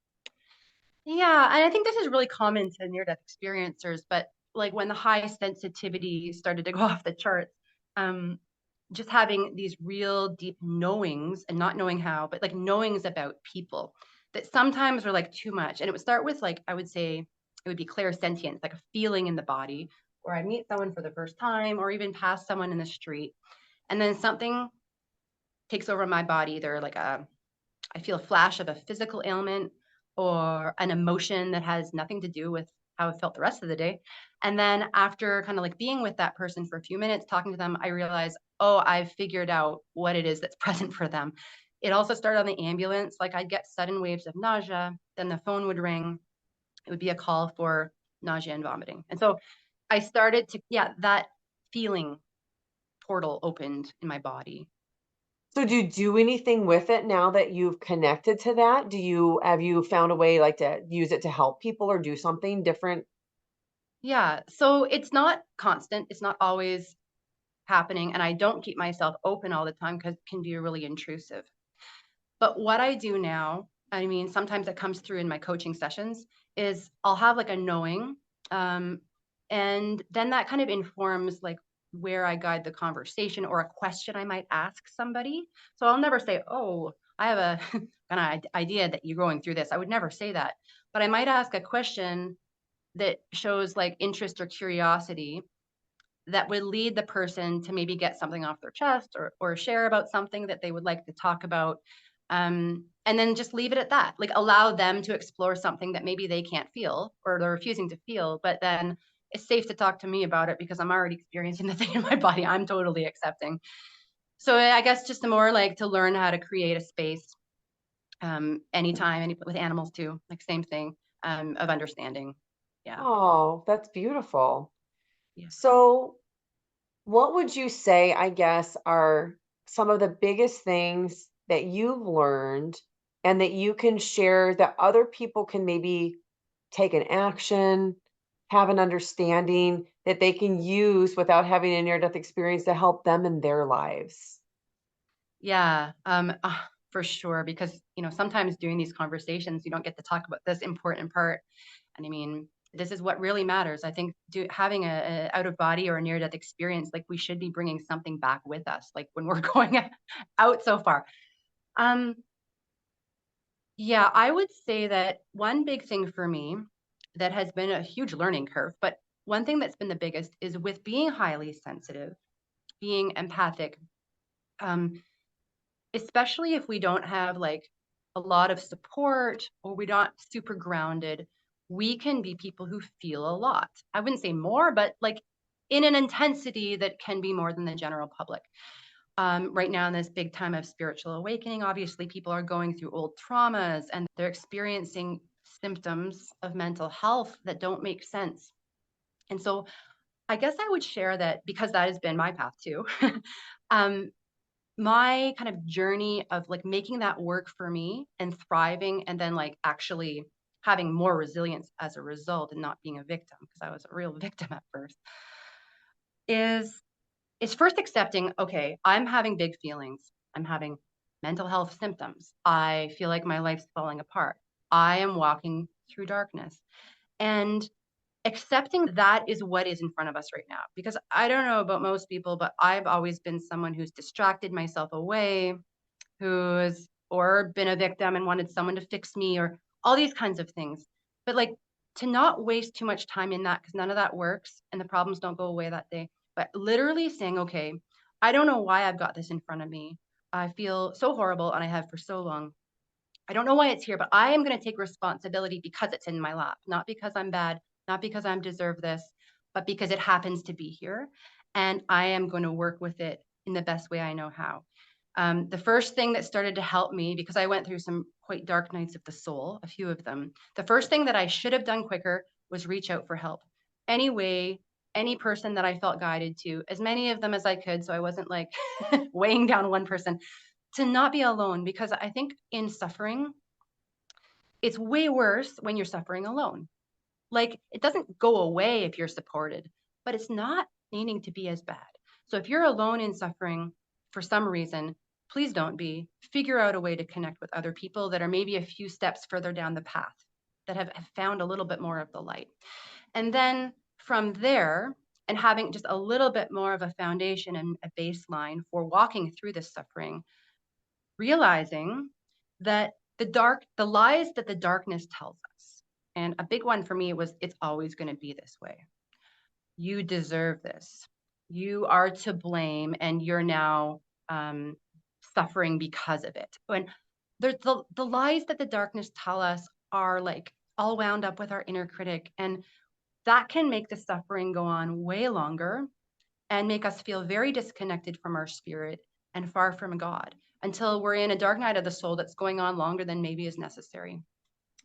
Yeah, and I think this is really common to near-death experiencers, but like when the high sensitivity started to go off the charts, um, just having these real deep knowings and not knowing how, but like knowings about people that sometimes are like too much. And it would start with like, I would say it would be clairsentience, like a feeling in the body, or I meet someone for the first time, or even pass someone in the street, and then something takes over my body, either like I feel a flash of a physical ailment or an emotion that has nothing to do with how I felt the rest of the day. And then after kind of like being with that person for a few minutes, talking to them, I realize, oh, I've figured out what it is that's present for them. It also started on the ambulance. Like I'd get sudden waves of nausea, then the phone would ring. It would be a call for nausea and vomiting. And so I started to, yeah, that feeling portal opened in my body. So, do you do anything with it now that you've connected to that? Have you found a way like to use it to help people or do something different? Yeah. So it's not constant. It's not always happening. And I don't keep myself open all the time because it can be really intrusive. But what I do now, I mean, sometimes it comes through in my coaching sessions, is I'll have like a knowing. Um, and then that kind of informs like where I guide the conversation or a question I might ask somebody. So I'll never say, oh, I have a kind of idea that you're going through this. I would never say that. But I might ask a question that shows like interest or curiosity that would lead the person to maybe get something off their chest or share about something that they would like to talk about. And then just leave it at that, like allow them to explore something that maybe they can't feel or they're refusing to feel, but then it's safe to talk to me about it because I'm already experiencing the thing in my body. I'm totally accepting. So I guess just more like to learn how to create a space, anytime, with animals too, like same thing, of understanding. Yeah. Oh, that's beautiful. Yeah. So, what would you say, I guess, are some of the biggest things that you've learned and that you can share that other people can maybe take an action, have an understanding that they can use without having a near death experience to help them in their lives? Yeah, for sure. Because, sometimes during these conversations, you don't get to talk about this important part. And I mean, this is what really matters. I think having a out of body or a near death experience, like we should be bringing something back with us, like when we're going out so far. Um, yeah, I would say that one big thing for me that has been a huge learning curve, but one thing that's been the biggest is with being highly sensitive, being empathic. Um, Especially if we don't have like a lot of support or we're not super grounded, we can be people who feel a lot. I wouldn't say more, but like in an intensity that can be more than the general public. Right now, in this big time of spiritual awakening, obviously people are going through old traumas and they're experiencing symptoms of mental health that don't make sense. And so I guess I would share that because that has been my path too. um, my kind of journey of like making that work for me and thriving and then like actually having more resilience as a result and not being a victim, because I was a real victim at first, is first accepting, okay, I'm having big feelings. I'm having mental health symptoms. I feel like my life's falling apart. I am walking through darkness. And accepting that is what is in front of us right now. Because I don't know about most people, but I've always been someone who's distracted myself away, who's or been a victim and wanted someone to fix me or all these kinds of things. But like to not waste too much time in that because none of that works and the problems don't go away that day. But literally saying, okay, I don't know why I've got this in front of me. I feel so horrible and I have for so long. I don't know why it's here, but I am going to take responsibility because it's in my lap, not because I'm bad, not because I deserve this, but because it happens to be here. And I am going to work with it in the best way I know how. The first thing that started to help me, because I went through some quite dark nights of the soul, a few of them, the first thing that I should have done quicker was reach out for help. Anyway, any person that I felt guided to, as many of them as I could. So I wasn't like weighing down one person, to not be alone, because I think in suffering, it's way worse when you're suffering alone. Like it doesn't go away if you're supported, but it's not needing to be as bad. So if you're alone in suffering for some reason, please don't be. Figure out a way to connect with other people that are maybe a few steps further down the path, that have found a little bit more of the light. And then from there, and having just a little bit more of a foundation and a baseline for walking through this suffering, realizing that the lies that the darkness tells us, and a big one for me was, it's always going to be this way. You deserve this. You are to blame, and you're now um, suffering because of it. When there's the lies that the darkness tell us are like all wound up with our inner critic, and that can make the suffering go on way longer and make us feel very disconnected from our spirit and far from God until we're in a dark night of the soul that's going on longer than maybe is necessary.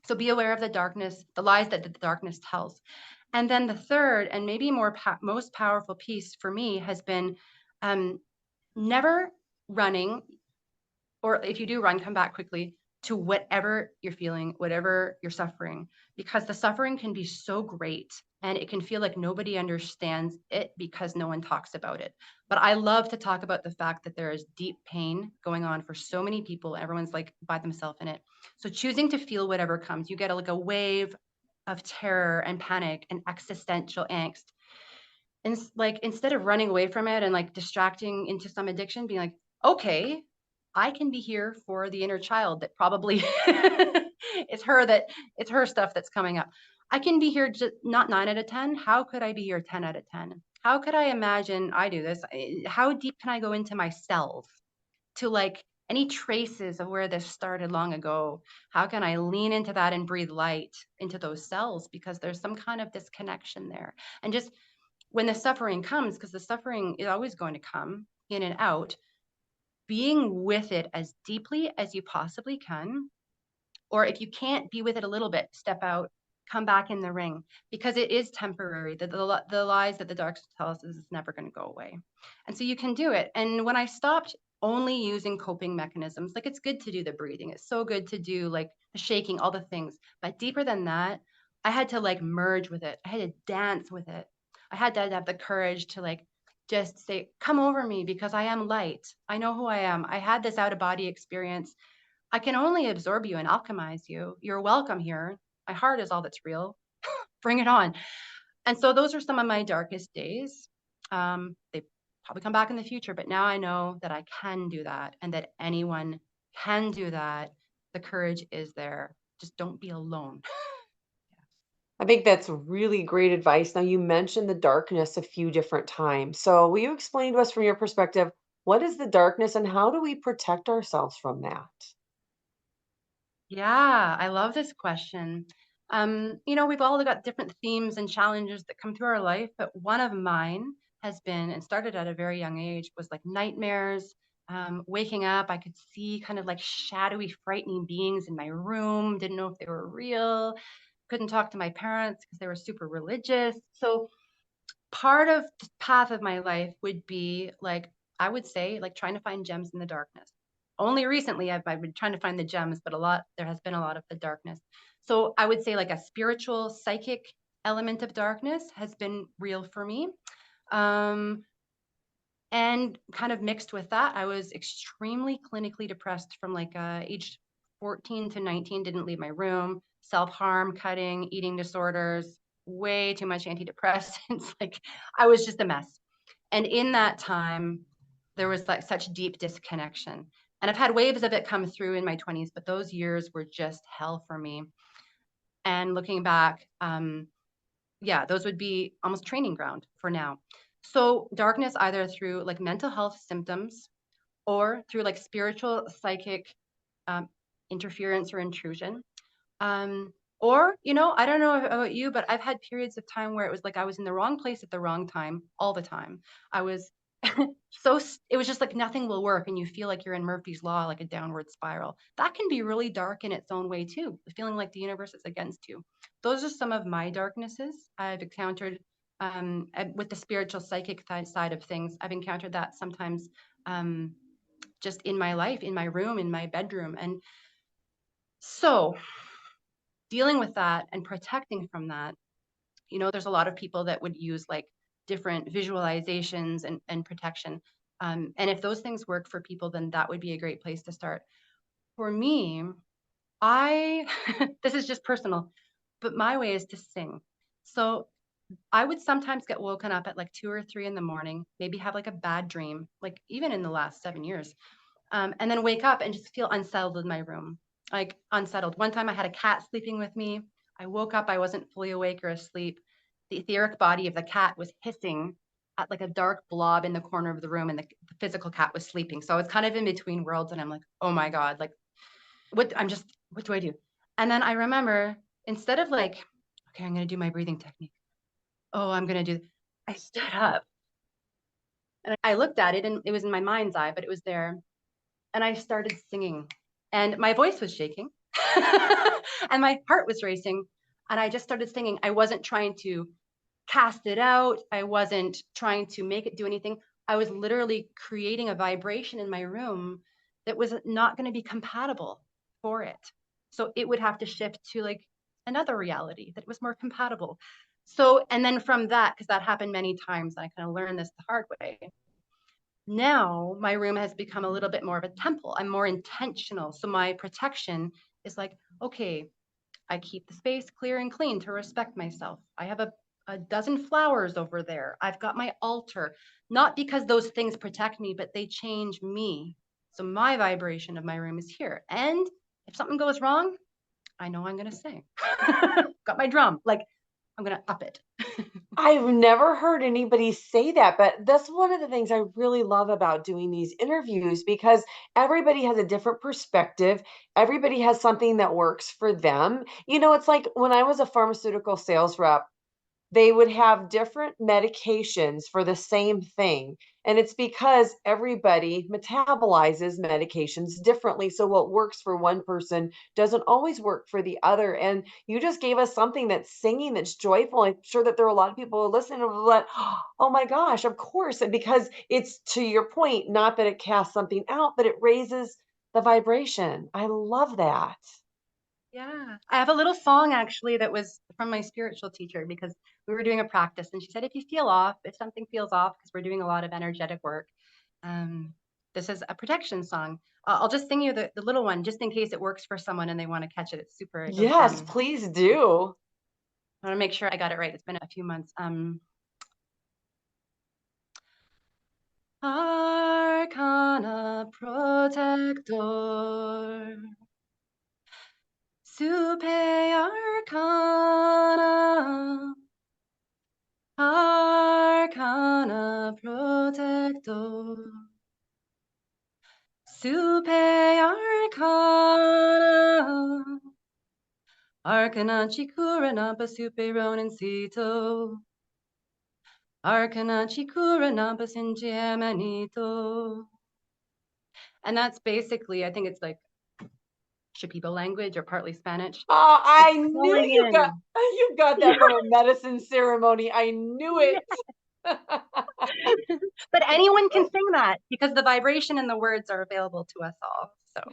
So be aware of the darkness, the lies that the darkness tells. And then the third and maybe most powerful piece for me has been um, never running, or if you do run, come back quickly to whatever you're feeling, whatever you're suffering, because the suffering can be so great and it can feel like nobody understands it because no one talks about it. But I love to talk about the fact that there is deep pain going on for so many people. Everyone's like by themselves in it. So choosing to feel whatever comes, you get like a wave of terror and panic and existential angst. And like instead of running away from it and like distracting into some addiction, being like, okay, I can be here for the inner child that probably it's her stuff that's coming up. I can be here just not 9 out of 10. How could I be here 10 out of 10? How could I imagine I do this? How deep can I go into my cells to like any traces of where this started long ago? How can I lean into that and breathe light into those cells? Because there's some kind of disconnection there. And just when the suffering comes, because the suffering is always going to come in and out, being with it as deeply as you possibly can, or if you can't be with it a little bit, step out, come back in the ring, because it is temporary. The lies that the dark tell us is it's never going to go away. And so you can do it. And when I stopped only using coping mechanisms, like it's good to do the breathing, it's so good to do like the shaking, all the things, but deeper than that, I had to like merge with it. I had to dance with it. I had to have the courage to like just say, come over me, because I am light. I know who I am. I had this out of body experience. I can only absorb you and alchemize you. You're welcome here. My heart is all that's real. Bring it on. And so those are some of my darkest days. They probably come back in the future, but now I know that I can do that and that anyone can do that. The courage is there. Just don't be alone. I think that's really great advice. Now, you mentioned the darkness a few different times. So, will you explain to us from your perspective, what is the darkness and how do we protect ourselves from that? Yeah, I love this question. We've all got different themes and challenges that come through our life, but one of mine has been, and started at a very young age, was like nightmares. Waking up, I could see kind of like shadowy, frightening beings in my room, didn't know if they were real, couldn't talk to my parents because they were super religious. So part of the path of my life would be like, I would say, like trying to find gems in the darkness. Only recently I've been trying to find the gems, but there has been a lot of the darkness. So I would say like a spiritual, psychic element of darkness has been real for me. Um, and kind of mixed with that, I was extremely clinically depressed from like age 14 to 19, didn't leave my room, self-harm, cutting, eating disorders, way too much antidepressants. Like I was just a mess. And in that time, there was like such deep disconnection. And I've had waves of it come through in my 20s, but those years were just hell for me. And looking back, yeah, those would be almost training ground for now. So darkness either through like mental health symptoms or through like spiritual, psychic um, interference or intrusion. Um, or, I don't know about you, but I've had periods of time where it was like I was in the wrong place at the wrong time all the time. I was it was just like nothing will work and you feel like you're in Murphy's law, like a downward spiral. That can be really dark in its own way too, feeling like the universe is against you. Those are some of my darknesses I've encountered with the spiritual psychic side of things. I've encountered that sometimes um, just in my life, in my room, in my bedroom. And so dealing with that and protecting from that, there's a lot of people that would use like different visualizations and protection. And if those things work for people, then that would be a great place to start. For me, I, this is just personal, but my way is to sing. So I would sometimes get woken up at like 2 or 3 in the morning, maybe have like a bad dream, like even in the last 7 years, and then wake up and just feel unsettled in my room, like unsettled. One time I had a cat sleeping with me. I woke up, I wasn't fully awake or asleep. The etheric body of the cat was hissing at like a dark blob in the corner of the room, and the physical cat was sleeping. So I was kind of in between worlds, and I'm like, oh my God, like what do I do? And then I remember, instead of like, okay, I'm gonna do my breathing technique. Oh, I stood up and I looked at it, and it was in my mind's eye, but it was there, and I started singing, and my voice was shaking and my heart was racing, and I just started singing. I wasn't trying to cast it out. I wasn't trying to make it do anything. I was literally creating a vibration in my room that was not going to be compatible for it. So it would have to shift to like another reality that was more compatible. So, and then from that, because that happened many times, I kind of learned this the hard way. Now my room has become a little bit more of a temple. I'm more intentional. So my protection is like, okay, I keep the space clear and clean to respect myself. I have a dozen flowers over there. I've got my altar, not because those things protect me, but they change me. So my vibration of my room is here. And if something goes wrong, I know I'm going to sing. Got my drum. Like, I'm going to up it. I've never heard anybody say that, but that's one of the things I really love about doing these interviews because everybody has a different perspective. Everybody has something that works for them. It's like when I was a pharmaceutical sales rep, they would have different medications for the same thing. And it's because everybody metabolizes medications differently. So what works for one person doesn't always work for the other. And you just gave us something that's singing, that's joyful. I'm sure that there are a lot of people listening who are like, oh my gosh, of course. And because it's, to your point, not that it casts something out, but it raises the vibration. I love that. Yeah. I have a little song actually that was from my spiritual teacher because we were doing a practice and she said, if you feel off, if something feels off, because we're doing a lot of energetic work, um, this is a protection song. I'll just sing you the little one just in case it works for someone and they want to catch it. It's super, it goes, Yes, please do. I want to make sure I got it right. It's been a few months. Arcana Protector. Supe Arcana. Arcana Protector. Supe Arcana. Arcana Chikura Nampa Supe Ronin Sito. Arcana Chikura Nampa Sinchiamanito. And that's basically, I think it's like Shipibo language or partly Spanish. Oh, I It's knew calling you got in. you got that from a medicine ceremony. I knew it. But anyone can sing that because the vibration and the words are available to us all. So,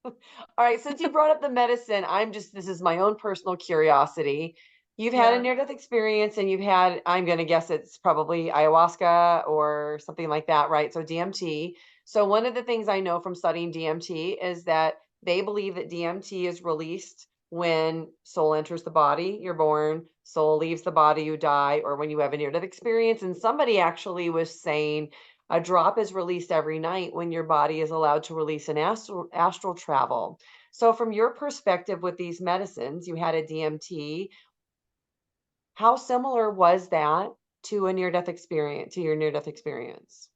All right, since you brought up the medicine, this is my own personal curiosity. You've had a yeah. near-death experience and you've had, I'm going to guess it's probably ayahuasca or something like that, right? So DMT. So one of the things I know from studying DMT is that they believe that DMT is released when soul enters the body, you're born, soul leaves the body, you die, or when you have a near-death experience. And somebody actually was saying a drop is released every night when your body is allowed to release an astral travel. So, from your perspective with these medicines, you had a DMT. How similar was that to a near death experience, to your near death experience?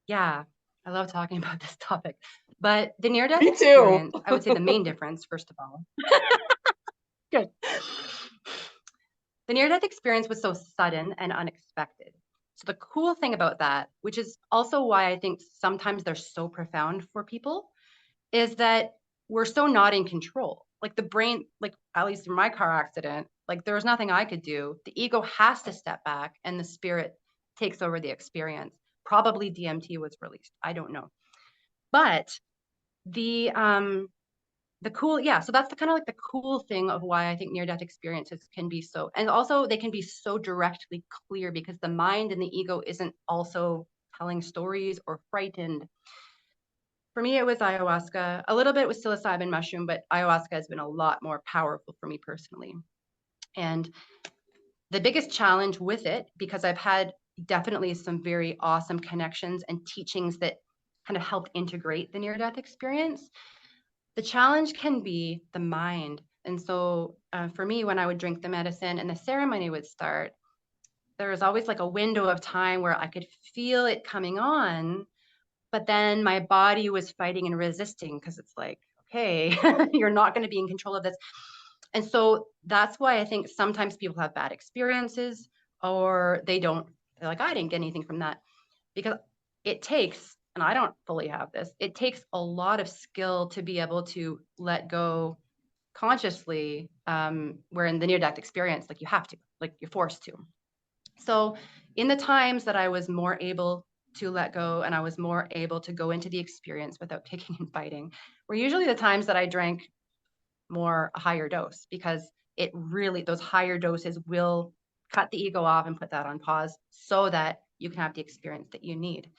Yeah. I love talking about this topic. But the near death Me too. experience, I would say the main difference, first of all, good. The near death experience was so sudden and unexpected. So, the cool thing about that, which is also why I think sometimes they're so profound for people, is that we're so not in control. Like the brain, like at least in my car accident, like there was nothing I could do. The ego has to step back and the spirit takes over the experience. Probably DMT was released. I don't know. But the cool, yeah, so that's the kind of like the cool thing of why I think near death experiences can be so, and also they can be so directly clear because the mind and the ego isn't also telling stories or frightened. For me, it was ayahuasca. A little bit with psilocybin mushroom, but ayahuasca has been a lot more powerful for me personally. And the biggest challenge with it, because I've had definitely some very awesome connections and teachings that kind of help integrate the near death experience, the challenge can be the mind. And so for me, when I would drink the medicine and the ceremony would start, there was always like a window of time where I could feel it coming on, but then my body was fighting and resisting because it's like, okay, you're not going to be in control of this. And so that's why I think sometimes people have bad experiences or they don't, they're like, I didn't get anything from that because it takes, and I don't fully have this, it takes a lot of skill to be able to let go consciously, where in the near death experience, like you have to, like you're forced to. So in the times that I was more able to let go and I was more able to go into the experience without kicking and fighting were usually the times that I drank more a higher dose because it really, those higher doses will cut the ego off and put that on pause so that you can have the experience that you need.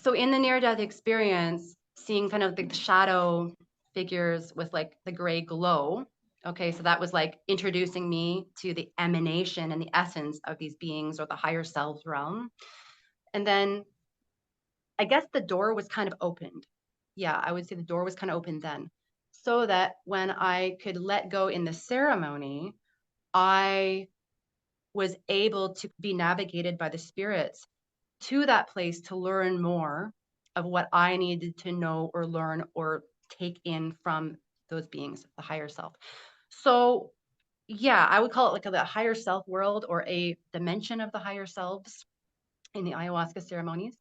So in the near death experience, seeing kind of the shadow figures with like the gray glow. Okay, so that was like introducing me to the emanation and the essence of these beings or the higher selves realm. And then I guess the door was kind of opened. Yeah, I would say the door was kind of opened then. So that when I could let go in the ceremony, I was able to be navigated by the spirits to that place to learn more of what I needed to know or learn or take in from those beings, the higher self. So Yeah, I would call it like the higher self world or a dimension of the higher selves in the ayahuasca ceremonies.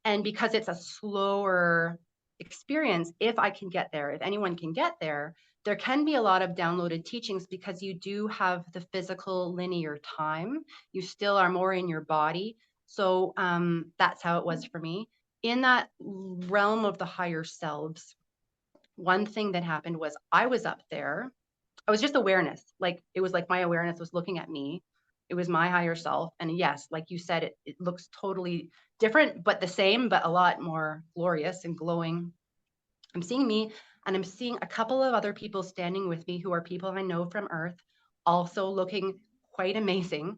And because it's a slower experience, if I can get there, if anyone can get there can be a lot of downloaded teachings because you do have the physical linear time. You still are more in your body. So that's how it was for me. In that realm of the higher selves, one thing that happened was I was up there. I was just awareness. Like it was like my awareness was looking at me. It was my higher self. And yes, like you said, it looks totally different, but the same, but a lot more glorious and glowing. I'm seeing me and I'm seeing a couple of other people standing with me who are people I know from Earth, also looking quite amazing,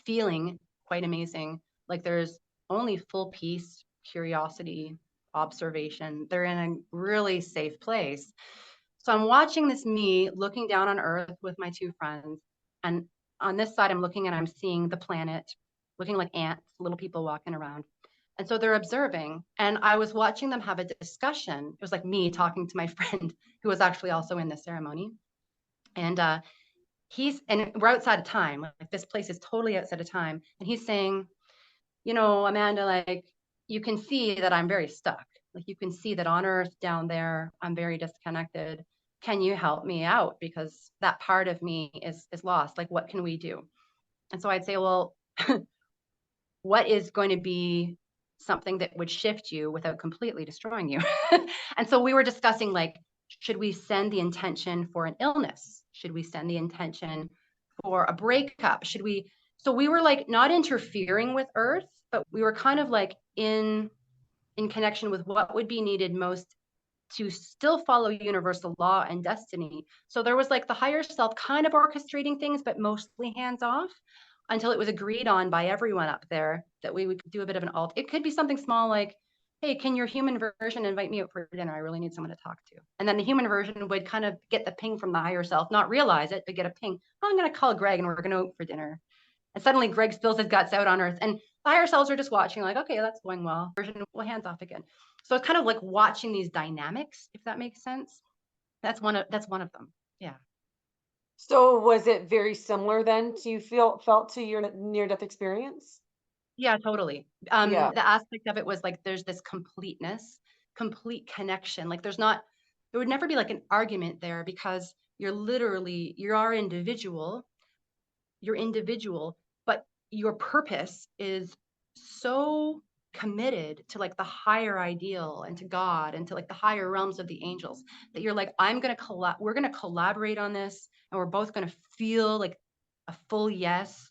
feeling quite amazing. Like there's only full peace, curiosity, observation. They're in a really safe place. So I'm watching this me looking down on Earth with my two friends. And on this side, I'm looking and I'm seeing the planet, looking like ants, little people walking around. And so they're observing. And I was watching them have a discussion. It was like me talking to my friend who was actually also in the ceremony. And and we're outside of time. Like this place is totally outside of time. And he's saying, Amanda, like you can see that I'm very stuck. Like you can see that on Earth down there, I'm very disconnected. Can you help me out? Because that part of me is lost. Like, what can we do? And so I'd say, well, what is going to be something that would shift you without completely destroying you? And so we were discussing like, should we send the intention for an illness? Should we send the intention for a breakup? Should we? So we were like not interfering with Earth, but we were kind of like in connection with what would be needed most to still follow universal law and destiny. So there was like the higher self kind of orchestrating things, but mostly hands off until it was agreed on by everyone up there that we would do a bit of an alt. It could be something small like, hey, can your human version invite me out for dinner? I really need someone to talk to. And then the human version would kind of get the ping from the higher self, not realize it, but get a ping. Oh, I'm going to call Greg and we're going to go out for dinner. And suddenly Greg spills his guts out on Earth. And the higher selves are just watching, like, okay, that's going well. Version will hands off again. So it's kind of like watching these dynamics, if that makes sense. That's one of them. Yeah. So was it very similar then to you felt to your near death experience? Yeah, totally. Yeah. The aspect of it was like there's this completeness, complete connection. Like there would never be like an argument there because you are individual, you're individual, but your purpose is so committed to like the higher ideal and to God and to like the higher realms of the angels that you're like, we're gonna collaborate on this and we're both gonna feel like a full yes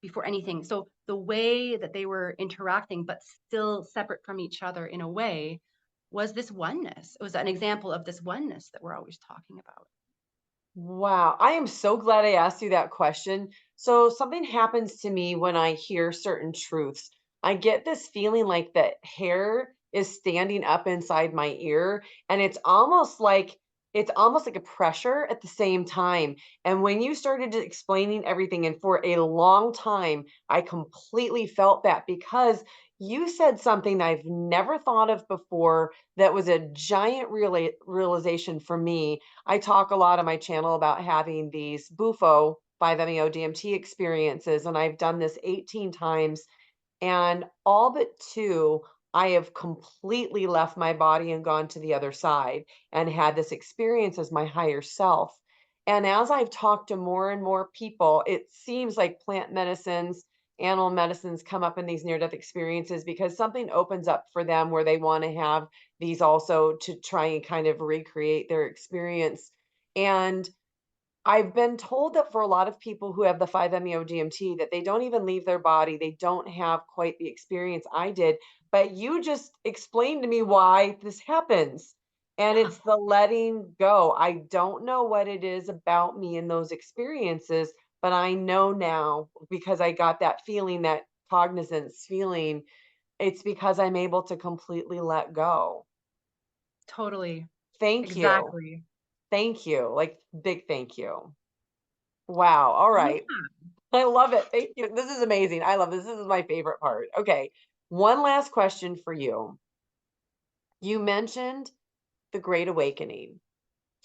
before anything. So the way that they were interacting, but still separate from each other in a way, was this oneness. It was an example of this oneness that we're always talking about. Wow. I am so glad I asked you that question. So something happens to me when I hear certain truths. I get this feeling like the hair is standing up inside my ear, and it's almost like a pressure at the same time. And when you started explaining everything, and for a long time, I completely felt that because you said something I've never thought of before that was a giant realization for me. I talk a lot on my channel about having these bufo 5-MeO DMT experiences, and I've done this 18 times. And all but two, I have completely left my body and gone to the other side and had this experience as my higher self. And as I've talked to more and more people, it seems like plant medicines, animal medicines come up in these near death experiences because something opens up for them where they want to have these also to try and kind of recreate their experience. And I've been told that for a lot of people who have the 5-MeO DMT that they don't even leave their body. They don't have quite the experience I did. But you just explained to me why this happens. And Yeah, it's the letting go. I don't know what it is about me in those experiences, but I know now because I got that feeling, that cognizance feeling, it's because I'm able to completely let go. totally. Thank you. Exactly. Thank you. Like, big thank you. Wow. All Yeah. right. I love it. Thank you. This is amazing. I love this. This is my favorite part. Okay. One last question for you. You mentioned the Great Awakening.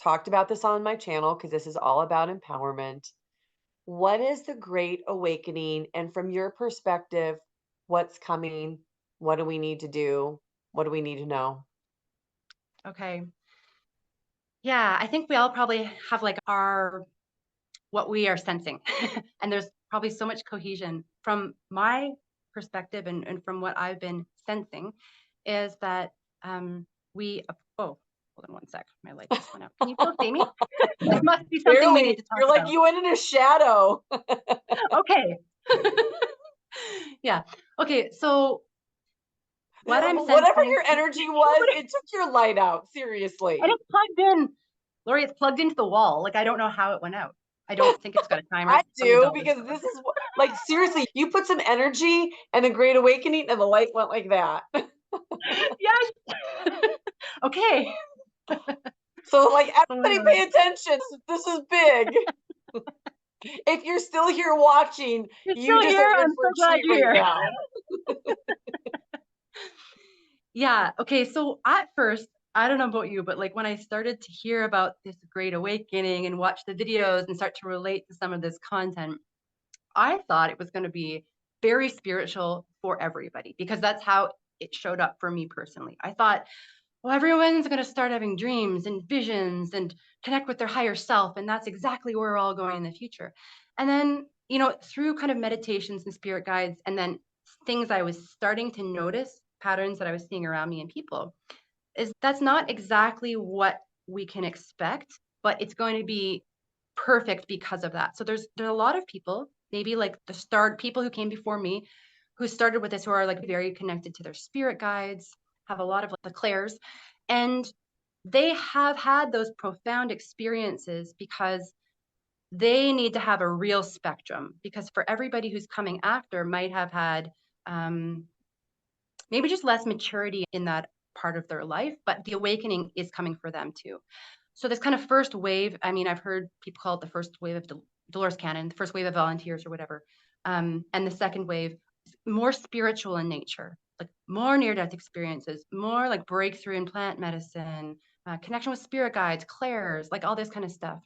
talked about this on my channel because this is all about empowerment. What is the Great Awakening? And from your perspective, what's coming? What do we need to do? What do we need to know? Okay. Yeah, I think we all probably have like our what we are sensing. And there's probably so much cohesion from my perspective and from what I've been sensing is that we, oh, hold on one sec. My light just went out. Can you still see me? This must be something we need Barely. to talk You're like about. you went in a shadow. Okay. Yeah. Okay. So what I'm Whatever sensing, your energy was, it took your light out. and Seriously. it's plugged in. Lori, it's plugged into the wall. Like, I don't know how it went out. I don't think it's got a timer I from the do dollar because store. this is like seriously, you put some energy and a great awakening and the light went like that. Yes. Okay. So like Oh my everybody God. pay attention. This is big. If you're still here watching, You're you still just here. are in I'm for so a glad treat you're right here. now. Yeah. Okay. So at first, I don't know about you, but like when I started to hear about this great awakening and watch the videos and start to relate to some of this content, I thought it was going to be very spiritual for everybody because that's how it showed up for me personally. I thought, well, everyone's going to start having dreams and visions and connect with their higher self. And that's exactly where we're all going in the future. And then, through kind of meditations and spirit guides, and then things I was starting to notice, patterns that I was seeing around me and people, is that's not exactly what we can expect, but it's going to be perfect because of that. So there's a lot of people, maybe like people who came before me, who started with this, who are like very connected to their spirit guides, have a lot of like the clairs, and they have had those profound experiences because they need to have a real spectrum. Because for everybody who's coming after might have had um, maybe just less maturity in that part of their life, but the awakening is coming for them too. So this kind of first wave, I mean, I've heard people call it the first wave of Dolores Cannon, the first wave of volunteers or whatever. And the second wave is more spiritual in nature, like more near-death experiences, more like breakthrough in plant medicine, connection with spirit guides, clairs, like all this kind of stuff.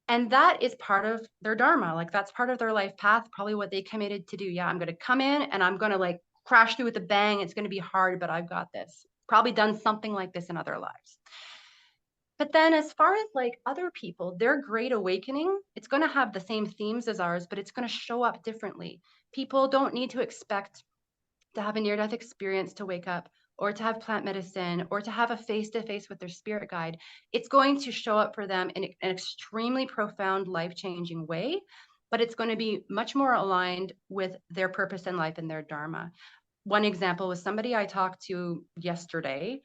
And that is part of their dharma. Like that's part of their life path, probably what they committed to do. Yeah, I'm going to come in and I'm going to like crash through with a bang. It's going to be hard, but I've got this. Probably done something like this in other lives. But then as far as like other people, their great awakening, it's going to have the same themes as ours, but it's going to show up differently. People don't need to expect to have a near death experience to wake up or to have plant medicine or to have a face to face with their spirit guide. It's going to show up for them in an extremely profound, life changing way, but it's going to be much more aligned with their purpose in life and their dharma. One example was somebody I talked to yesterday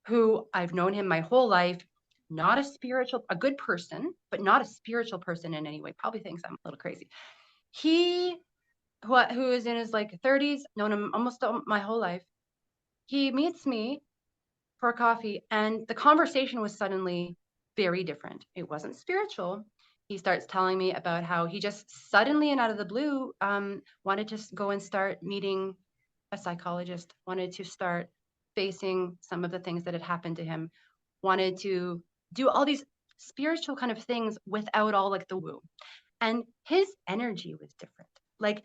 who I've known him my whole life, not a good person, but not a spiritual person in any way, probably thinks I'm a little crazy. He, who is in his like 30s, known him almost my whole life. He meets me for a coffee and the conversation was suddenly very different. It wasn't spiritual. He starts telling me about how he just suddenly and out of the blue wanted to go and start meeting a psychologist, wanted to start facing some of the things that had happened to him, wanted to do all these spiritual kind of things without all like the woo. And his energy was different. Like,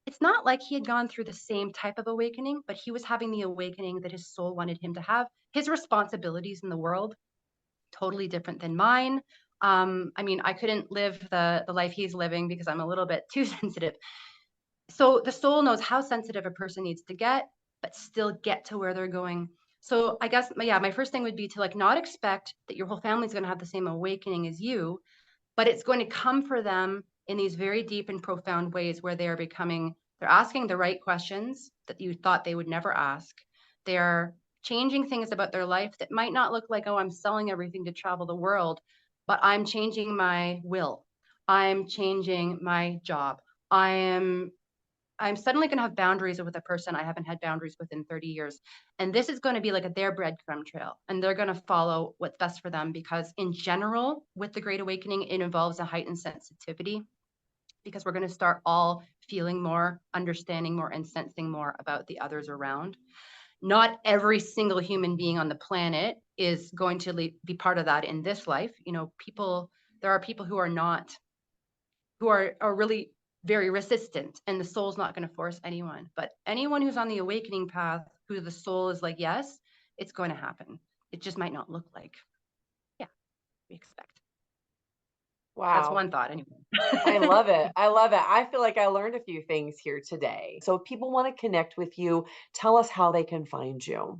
it's not like he had gone through the same type of awakening, but he was having the awakening that his soul wanted him to have. His responsibilities in the world, totally different than mine. I mean, I couldn't live the life he's living because I'm a little bit too sensitive. So the soul knows how sensitive a person needs to get, but still get to where they're going. So I guess, yeah, my first thing would be to like not expect that your whole family's going to have the same awakening as you, but it's going to come for them in these very deep and profound ways where they're asking the right questions that you thought they would never ask. They're changing things about their life that might not look like, oh, I'm selling everything to travel the world, but I'm changing my will. I'm changing my job. I am I'm suddenly going to have boundaries with a person I haven't had boundaries with in 30 years. And this is going to be like their breadcrumb trail. And they're going to follow what's best for them because, in general, with the Great Awakening, it involves a heightened sensitivity because we're going to start all feeling more, understanding more, and sensing more about the others around. not every single human being on the planet is going to be part of that in this life. You know, there are people who are not, who are really very resistant, and the soul's not going to force anyone. But anyone who's on the awakening path, who the soul is like, yes, it's going to happen. It just might not look like, yeah, we expect. That's Wow. one thought anyway. I love it. I love it. I feel like I learned a few things here today. So if people want to connect with you, tell us how they can find you.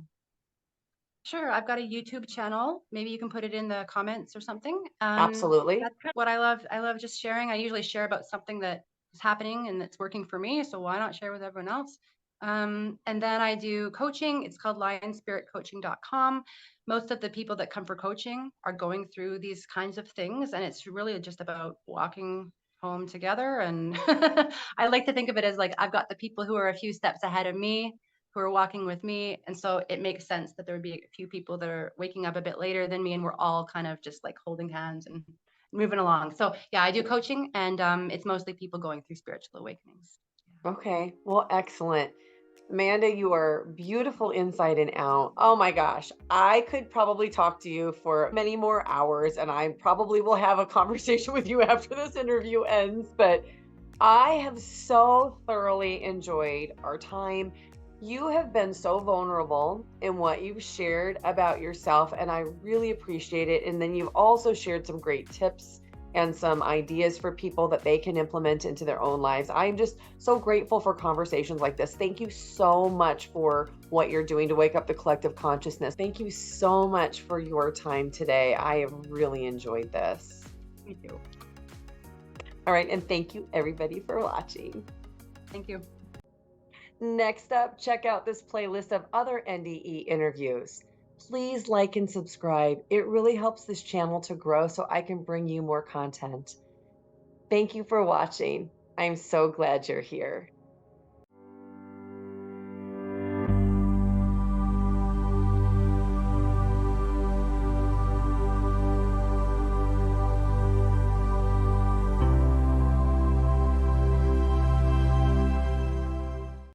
Sure, I've got a YouTube channel. Maybe you can put it in the comments or something. Absolutely. That's kind of what I love. I love just sharing. I usually share about something that is happening and that's working for me. So why not share with everyone else? And then I do coaching. It's called lionspiritcoaching.com. Most of the people that come for coaching are going through these kinds of things, and it's really just about walking home together. And I like to think of it as like I've got the people who are a few steps ahead of me who are walking with me. And so it makes sense that there would be a few people that are waking up a bit later than me, and we're all kind of just like holding hands and moving along. So yeah, I do coaching, and it's mostly people going through spiritual awakenings. Okay. Well, excellent. Amanda, you are beautiful inside and out. Oh my gosh. I could probably talk to you for many more hours, and I probably will have a conversation with you after this interview ends. But I have so thoroughly enjoyed our time. You have been so vulnerable in what you've shared about yourself, and I really appreciate it. And then you've also shared some great tips and some ideas for people that they can implement into their own lives. I'm just so grateful for conversations like this. Thank you so much for what you're doing to wake up the collective consciousness. Thank you so much for your time today. I have really enjoyed this. Me too. All right. And thank you, everybody, for watching. Thank you. Next up, check out this playlist of other NDE interviews. Please like and subscribe. It really helps this channel to grow so I can bring you more content. Thank you for watching. I'm so glad you're here.